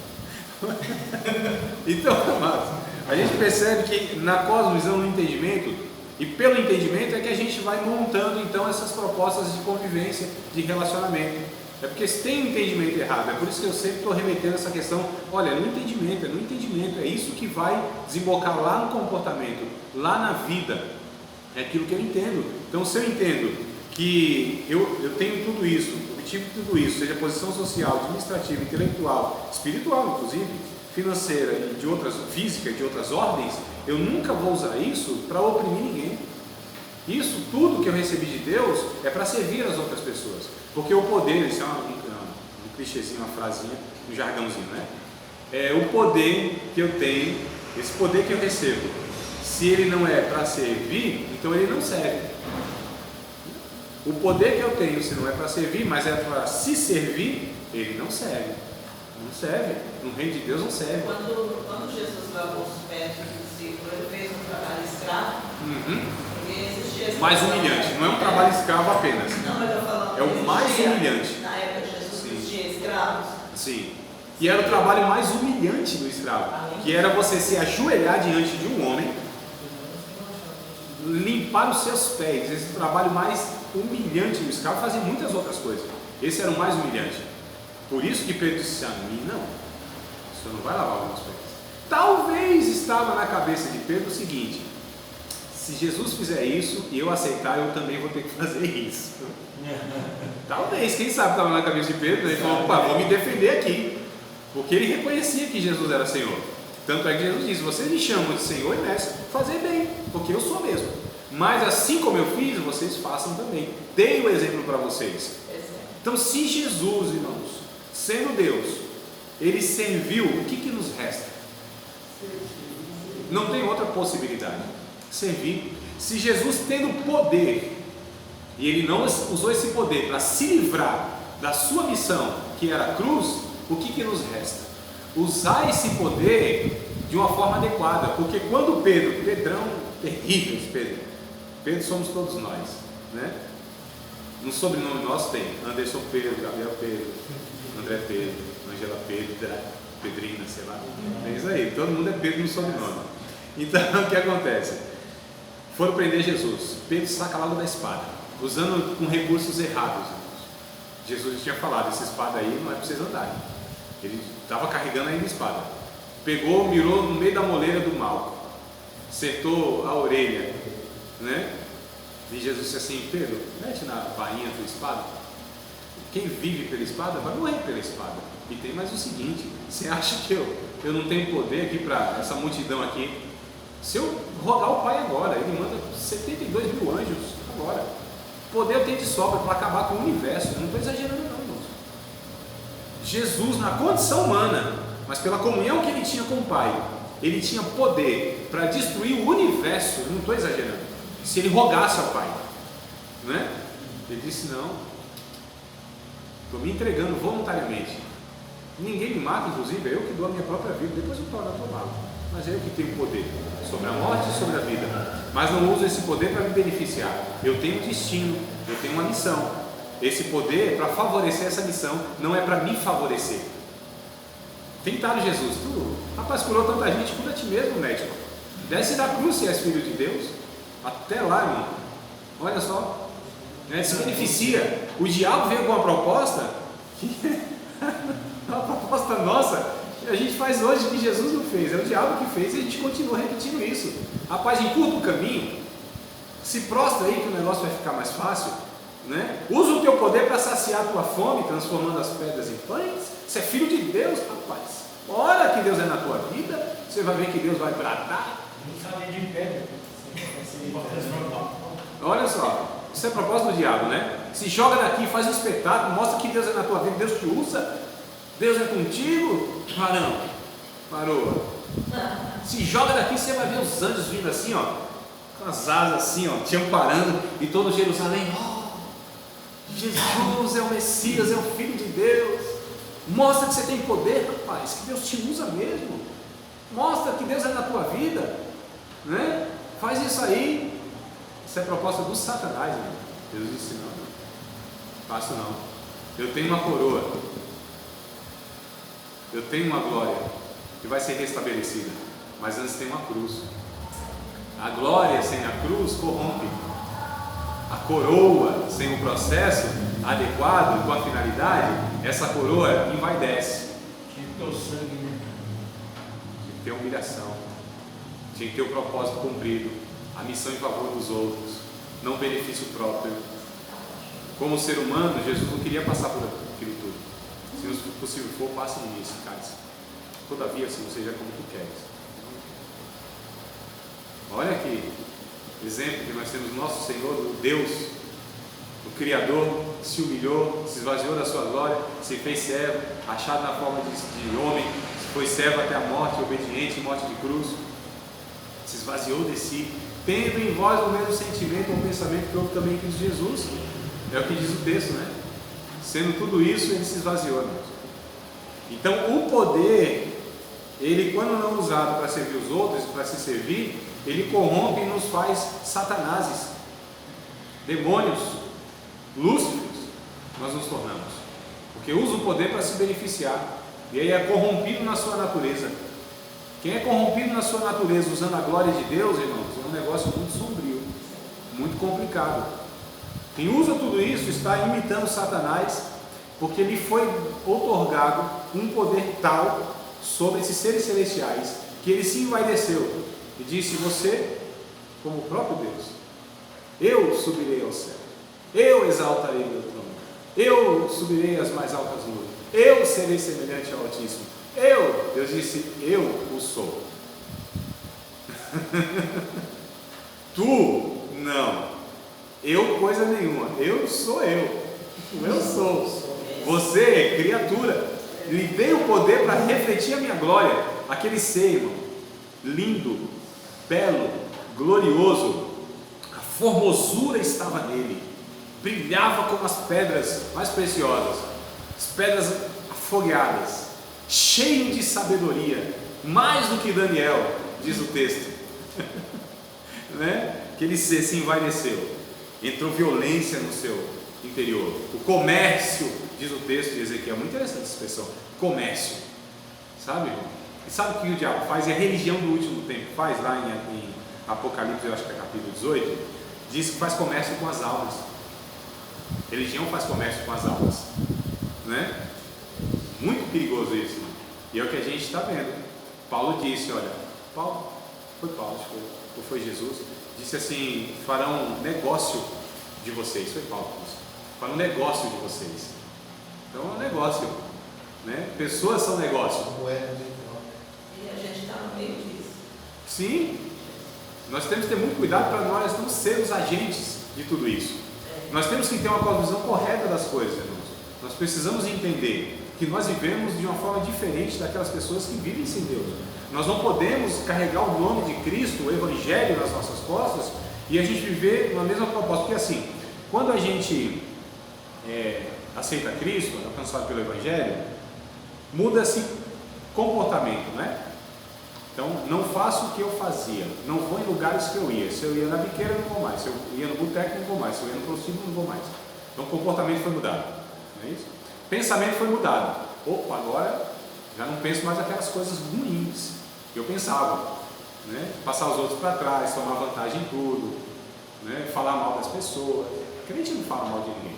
Então, amados, a gente percebe que na cosmovisão, no entendimento, e pelo entendimento é que a gente vai montando então essas propostas de convivência, de relacionamento. É porque se tem um entendimento errado, é por isso que eu sempre estou remetendo essa questão, olha, no entendimento, é isso que vai desembocar lá no comportamento, lá na vida, é aquilo que eu entendo. Então, se eu entendo que eu tenho tudo isso, obtive tudo isso, seja posição social, administrativa, intelectual, espiritual inclusive, financeira e de outras, física, de outras ordens, eu nunca vou usar isso para oprimir ninguém. Isso tudo que eu recebi de Deus é para servir as outras pessoas, porque o poder, isso é um clichêzinho, uma frasinha, um jargãozinho, né? É o poder que eu tenho, esse poder que eu recebo, se ele não é para servir, então ele não serve. O poder que eu tenho, se não é para servir, mas é para se servir, ele não serve. Não serve. No reino de Deus não serve. Quando Jesus lavou os pés dos discípulos, ele fez um trabalho escravo. Mais humilhante, não é um trabalho escravo apenas. Não, mas eu falando, é o mais humilhante. Na época de Jesus existia escravos. Sim. E era o trabalho mais humilhante do escravo, que era você se ajoelhar diante de um homem, limpar os seus pés. Esse trabalho mais humilhante do escravo fazia muitas outras coisas. Esse era o mais humilhante. Por isso que Pedro disse a mim, não, o senhor não vai lavar os meus pés. Talvez estava na cabeça de Pedro o seguinte: se Jesus fizer isso e eu aceitar, eu também vou ter que fazer isso. Talvez, quem sabe estava na cabeça de Pedro, ele falou, opa, vou me defender aqui, porque ele reconhecia que Jesus era Senhor. Tanto é que Jesus disse, vocês me chamam de Senhor e Mestre, fazer bem, porque eu sou mesmo. Mas assim como eu fiz, vocês façam também. Dei o exemplo para vocês. Então, se Jesus, irmãos, sendo Deus, ele serviu, o que nos resta? Não tem outra possibilidade. Servir. Se Jesus tendo poder, e ele não usou esse poder para se livrar da sua missão, que era a cruz, o que nos resta? Usar esse poder de uma forma adequada, porque quando Pedrão, terrível Pedro somos todos nós, né? No sobrenome nosso tem Anderson Pedro, Gabriel Pedro, André Pedro, Angela Pedro, Pedrina, sei lá, é isso aí, todo mundo é Pedro no sobrenome. Então o que acontece? Foram prender Jesus, Pedro saca logo da espada, usando com recursos errados. Jesus tinha falado, essa espada aí não é para vocês andarem. Ele estava carregando ainda a espada, pegou, mirou no meio da moleira do mal, acertou a orelha, né? E Jesus disse assim, Pedro, mete na bainha tua espada. Quem vive pela espada vai morrer pela espada. E tem mais o seguinte, você acha que eu não tenho poder aqui para essa multidão aqui? Se eu rogar o Pai agora, ele manda 72 mil anjos agora. Poder eu tenho de sobra para acabar com o universo. Eu não estou exagerando não, irmãos. Jesus, na condição humana, mas pela comunhão que ele tinha com o Pai, ele tinha poder para destruir o universo. Eu não estou exagerando. Se ele rogasse ao Pai, né? Ele disse, não, estou me entregando voluntariamente. Ninguém me mata, inclusive, é eu que dou a minha própria vida, depois eu torno a tomá-la. Mas é eu que tenho poder sobre a morte e sobre a vida. Mas não uso esse poder para me beneficiar. Eu tenho um destino, eu tenho uma missão. Esse poder é para favorecer essa missão, não é para me favorecer. Tentaram Jesus, rapaz, curou tanta gente, cura a ti mesmo, médico. Desce da cruz se és filho de Deus. Até lá, irmão. Olha só. Né? Se beneficia. O diabo veio com uma proposta que uma proposta nossa, a gente faz hoje que Jesus não fez, é o diabo que fez e a gente continua repetindo isso. Rapaz, encurta o caminho, se prostra aí que o negócio vai ficar mais fácil, né? Usa o teu poder para saciar a tua fome, transformando as pedras em pães. Você é filho de Deus, rapaz. Ora, que Deus é na tua vida, você vai ver que Deus vai bradar. Não sabe de pedra. Olha só, isso é propósito do diabo, né? Se joga daqui, faz um espetáculo, mostra que Deus é na tua vida, Deus te usa, Deus é contigo. Varão, parou. Se joga daqui, você vai ver os anjos vindo assim, ó, com as asas assim, ó, te amparando, e todo Jerusalém, Jesus é o Messias, é o Filho de Deus. Mostra que você tem poder, rapaz, que Deus te usa mesmo. Mostra que Deus é na tua vida, né? Faz isso aí. Isso é proposta do Satanás, né? Jesus disse: não, faço não. Eu tenho uma coroa, eu tenho uma glória que vai ser restabelecida, mas antes tem uma cruz. A glória sem a cruz corrompe. A coroa sem o processo adequado com a finalidade, essa coroa envaidece. Tinha que ter o sangue, né? Tinha que ter humilhação, tinha que ter o propósito cumprido, a missão em favor dos outros, não o benefício próprio. Como ser humano, Jesus não queria passar por aquilo tudo. Se o possível for, passe nisso, cálice. Todavia, se não seja como tu queres. Olha aqui, exemplo que nós temos nosso Senhor, o Deus, o Criador, se humilhou, se esvaziou da sua glória, se fez servo, achado na forma de homem, foi servo até a morte, obediente, morte de cruz, se esvaziou de si, tendo em vós o mesmo sentimento ou pensamento que houve também em Cristo Jesus. É o que diz o texto, né? Sendo tudo isso, ele se esvaziou, irmãos. Então, o poder, ele, quando não usado para servir os outros, para se servir, ele corrompe e nos faz satanases, demônios, lúcifers, nós nos tornamos, porque usa o poder para se beneficiar, e aí é corrompido na sua natureza. Quem é corrompido na sua natureza usando a glória de Deus, irmãos, é um negócio muito sombrio, muito complicado. Quem usa tudo isso está imitando Satanás, porque lhe foi outorgado um poder tal sobre esses seres celestiais, que ele se envaideceu e disse: você, como o próprio Deus, eu subirei ao céu, eu exaltarei meu trono, eu subirei às mais altas nuvens, eu serei semelhante ao Altíssimo. Deus disse: eu o sou. Tu não. Eu coisa nenhuma. Eu sou eu. Eu sou. Você é criatura. Lhe dei o poder para refletir a minha glória. Aquele ser, irmão, lindo, belo, glorioso. A formosura estava nele. Brilhava como as pedras mais preciosas, as pedras afogueadas, cheio de sabedoria, mais do que Daniel, diz o texto. Né? Aquele ser se envaideceu. Entrou violência no seu interior. O comércio, diz o texto de Ezequiel, muito interessante essa expressão, comércio, sabe? E sabe o que o diabo faz? E a religião do último tempo faz, lá em Apocalipse, eu acho que é capítulo 18, diz que faz comércio com as almas. Religião faz comércio com as almas, né? Muito perigoso isso, e é o que a gente está vendo. Paulo disse, olha, foi Paulo, ou foi Jesus, disse assim: farão negócio de vocês. Foi Paulo que disse: farão negócio de vocês. Então é um negócio, né? Pessoas são negócio. E a gente está no meio disso. Sim, nós temos que ter muito cuidado para nós não sermos agentes de tudo isso. Nós temos que ter uma visão correta das coisas, irmãos. Nós precisamos entender que nós vivemos de uma forma diferente daquelas pessoas que vivem sem Deus. Nós não podemos carregar o nome de Cristo, o Evangelho nas nossas costas e a gente viver na mesma proposta. Porque assim, quando a gente aceita Cristo, é alcançado pelo Evangelho, muda-se comportamento, né? Então, não faço o que eu fazia, não vou em lugares que eu ia. Se eu ia na biqueira, não vou mais. Se eu ia no boteco, não vou mais. Se eu ia no prostíbulo, não vou mais. Então, o comportamento foi mudado, não é isso? Pensamento foi mudado. Opa, agora já não penso mais aquelas coisas ruins que eu pensava, né? Passar os outros para trás, tomar vantagem em tudo, né? Falar mal das pessoas. Crente não fala mal de ninguém.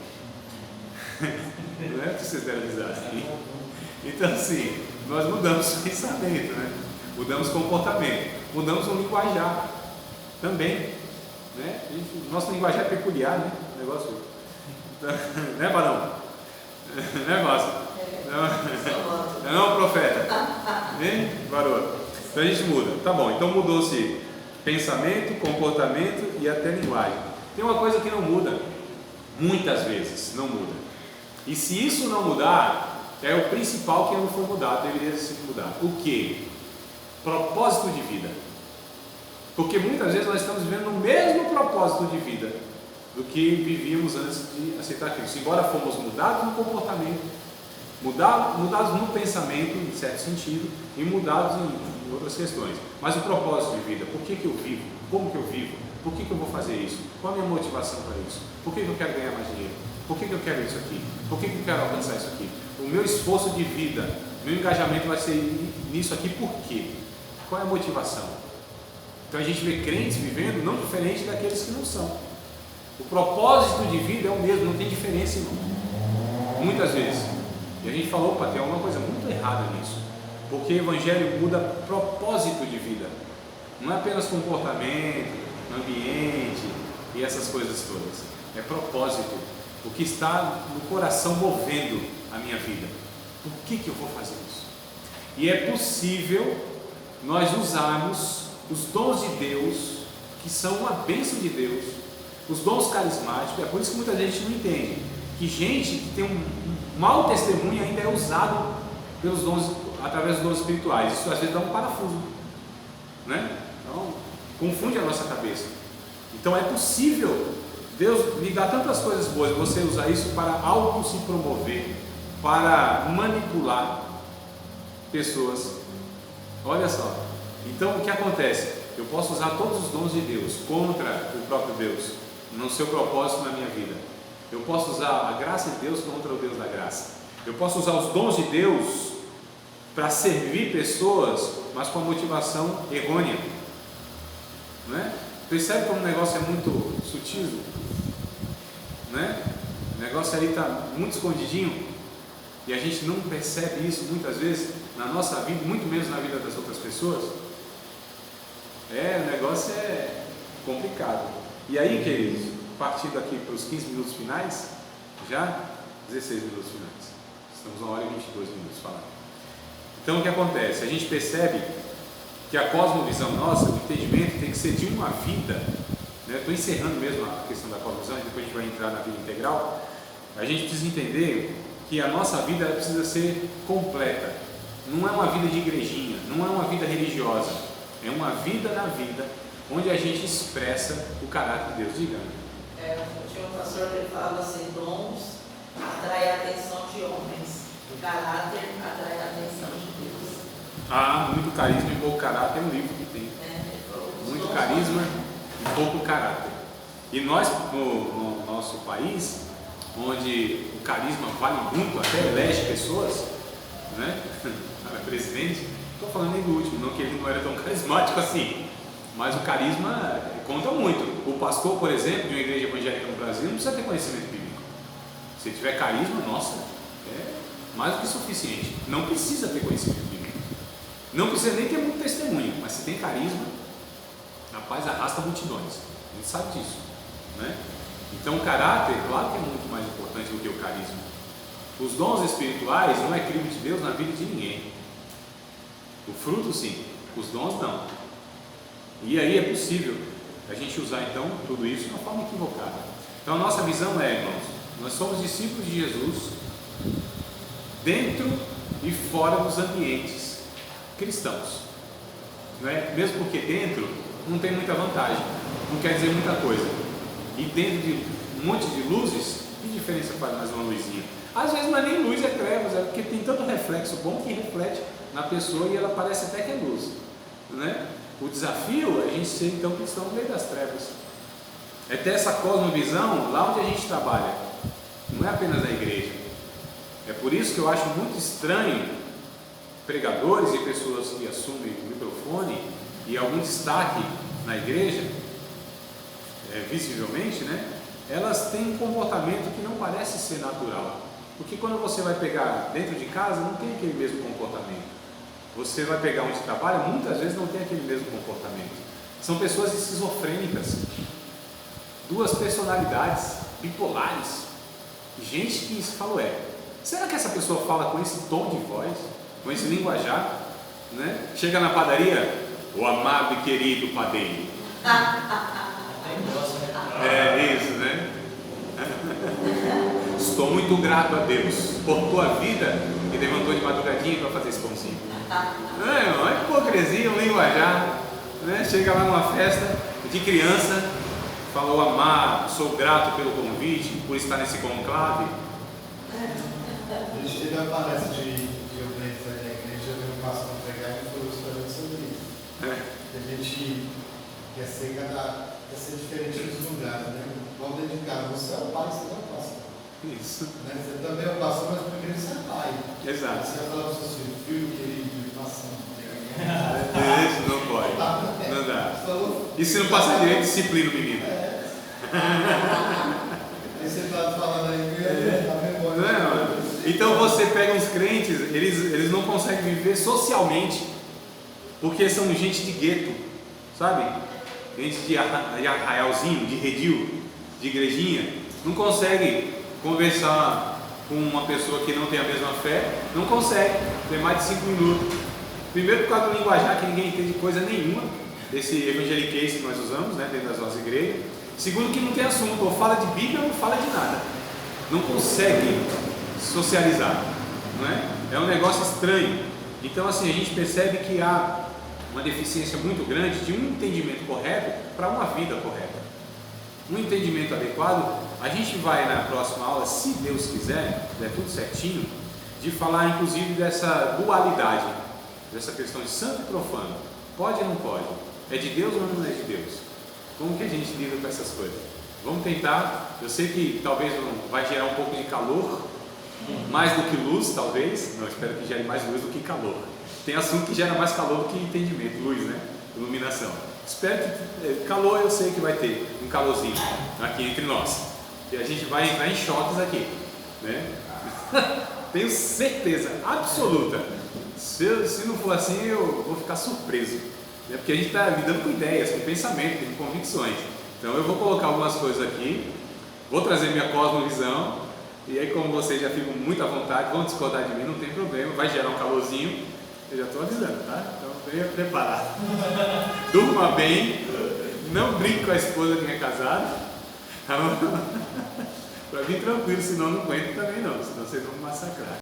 Não é que vocês devem dizer assim. Então, assim, nós mudamos o pensamento, né? Mudamos comportamento, mudamos o linguajar também, né? Nosso linguajar é peculiar, né? O negócio, né, Barão? Né, Márcio? Não, profeta. Hein, garoto? Então a gente muda. Tá bom, então mudou-se pensamento, comportamento e até linguagem. Tem uma coisa que não muda, muitas vezes não muda. E se isso não mudar, é o principal que não foi mudado, deveria ser mudado. O que? Propósito de vida. Porque muitas vezes nós estamos vivendo o mesmo propósito de vida do que vivíamos antes de aceitar Cristo. Embora fomos mudados no comportamento, mudados no pensamento, em certo sentido, e mudados em outras questões. Mas o propósito de vida, por que eu vivo? Como que eu vivo? Por que eu vou fazer isso? Qual a minha motivação para isso? Por que eu quero ganhar mais dinheiro? Por que eu quero isso aqui? Por que eu quero alcançar isso aqui? O meu esforço de vida, meu engajamento vai ser nisso aqui, por quê? Qual é a motivação? Então a gente vê crentes vivendo não diferente daqueles que não são. O propósito de vida é o mesmo, não tem diferença, não. Muitas vezes. E a gente falou, opa, tem alguma coisa muito errada nisso. Porque o Evangelho muda propósito de vida. Não é apenas comportamento, ambiente e essas coisas todas. É propósito. O que está no coração movendo a minha vida. Por que eu vou fazer isso? E é possível nós usarmos os dons de Deus, que são uma bênção de Deus, os dons carismáticos. É por isso que muita gente não entende que gente que tem um mau testemunho ainda é usado pelos dons, através dos dons espirituais. Isso às vezes dá um parafuso, né? Então confunde a nossa cabeça. Então é possível Deus lhe dá tantas coisas boas, você usar isso para auto se promover, para manipular pessoas. Olha só. Então o que acontece? Eu posso usar todos os dons de Deus contra o próprio Deus, no seu propósito na minha vida. Eu posso usar a graça de Deus contra o Deus da graça. Eu posso usar os dons de Deus para servir pessoas, mas com a motivação errônea, né? Percebe como o negócio é muito sutil, né? O negócio ali está muito escondidinho e a gente não percebe isso muitas vezes na nossa vida, muito menos na vida das outras pessoas. O negócio é complicado. E aí, queridos, partindo aqui para os 15 minutos finais, já 16 minutos finais, estamos 1 hora e 22 minutos falando. Então o que acontece? A gente percebe que a cosmovisão nossa, o entendimento tem que ser de uma vida, né? Estou encerrando mesmo a questão da cosmovisão, e depois a gente vai entrar na vida integral. A gente precisa entender que a nossa vida precisa ser completa. Não é uma vida de igrejinha, não é uma vida religiosa, é uma vida na vida, onde a gente expressa o caráter de Deus. Diga. Tinha um pastor que ele falava assim: dons atrai a atenção de homens, o caráter atrai a atenção de Deus. Muito carisma e pouco caráter é um livro que tem. Muito carisma e pouco caráter. E nós, no nosso país, onde o carisma vale muito, até elege pessoas, né? Para presidente, estou falando nem do último, não que ele não era tão carismático assim, mas o carisma conta muito. O pastor, por exemplo, de uma igreja evangélica no Brasil, não precisa ter conhecimento bíblico. Se tiver carisma, nossa, é mais do que suficiente. Não precisa ter conhecimento bíblico. Não precisa nem ter muito testemunho, mas se tem carisma, rapaz, arrasta multidões. A gente sabe disso, né? Então o caráter, claro que é muito mais importante do que o carisma. Os dons espirituais não é crime de Deus na vida de ninguém. O fruto sim, os dons não. E aí é possível a gente usar então tudo isso de uma forma equivocada. Então a nossa visão é, irmãos, nós somos discípulos de Jesus dentro e fora dos ambientes cristãos, não é? Mesmo porque dentro não tem muita vantagem, não quer dizer muita coisa. E dentro de um monte de luzes, que diferença faz mais uma luzinha? Às vezes não é nem luz, é trevas, é porque tem tanto reflexo bom que reflete na pessoa e ela parece até que é luz, né? O desafio é a gente ser então cristão no meio das trevas, é ter essa cosmovisão lá onde a gente trabalha, não é apenas na igreja. É por isso que eu acho muito estranho pregadores e pessoas que assumem o microfone e algum destaque na igreja, visivelmente, né? Elas têm um comportamento que não parece ser natural, porque quando você vai pegar dentro de casa não tem aquele mesmo comportamento. Você vai pegar onde trabalha, muitas vezes não tem aquele mesmo comportamento. São pessoas esquizofrênicas, duas personalidades bipolares, gente que se fala, Será que essa pessoa fala com esse tom de voz, com esse linguajar? Né? Chega na padaria, o amado e querido padeiro. É isso, né? Estou muito grato a Deus por tua vida que levantou de madrugadinha para fazer esse pãozinho. Não é, irmão? É hipocrisia, um linguajar. Né? Chega lá numa festa de criança, falou amado, sou grato pelo convite, por estar nesse conclave. A gente teve a palestra de Euclides na igreja, veio um pastor pregar e falou justamente sobre isso. A gente quer ser diferente dos lugares, né? Igual dentro de casa, você é o pai, você não é o pastor. Isso. Né? Você também é o pastor, mas primeiro você é pai. Exato. Você vai falar para o seu filho, querido, passando. Isso não pode. Não dá. E se não passar direito, disciplina o menino. Aí você está falando aí, a memória. Não. Então você pega uns crentes, eles não conseguem viver socialmente, porque são gente de gueto, sabe? Gente de arraialzinho, de redil, de igrejinha, não consegue conversar com uma pessoa que não tem a mesma fé, não consegue ter mais de 5 minutos. Primeiro por causa do linguajar, que ninguém entende coisa nenhuma, desse evangeliquez que nós usamos, né, dentro das nossas igrejas. Segundo que não tem assunto, ou fala de Bíblia ou não fala de nada. Não consegue socializar, não é? É um negócio estranho. Então assim, a gente percebe que há uma deficiência muito grande de um entendimento correto para uma vida correta. Um entendimento adequado, a gente vai na próxima aula, se Deus quiser, der tudo certinho, de falar inclusive dessa dualidade, dessa questão de santo e profano. Pode ou não pode? É de Deus ou não é de Deus? Como que a gente lida com essas coisas? Vamos tentar. Eu sei que talvez vai gerar um pouco de calor, mais do que luz, talvez. Não, espero que gere mais luz do que calor. Tem assunto que gera mais calor do que entendimento, luz, né? Iluminação. Espero que calor, eu sei que vai ter um calorzinho aqui entre nós. E a gente vai entrar em choques aqui, né? Tenho certeza absoluta. Se não for assim, eu vou ficar surpreso, né? Porque a gente está lidando com ideias, com pensamentos, com convicções. Então eu vou colocar algumas coisas aqui, vou trazer minha cosmovisão, e aí como vocês já ficam muito à vontade, vão discordar de mim, não tem problema, vai gerar um calorzinho, eu já estou avisando, tá? Então venha preparado. Durma bem, não brinque com a esposa que é casada, para vir tranquilo, senão não aguento também não, senão vocês vão me massacrar.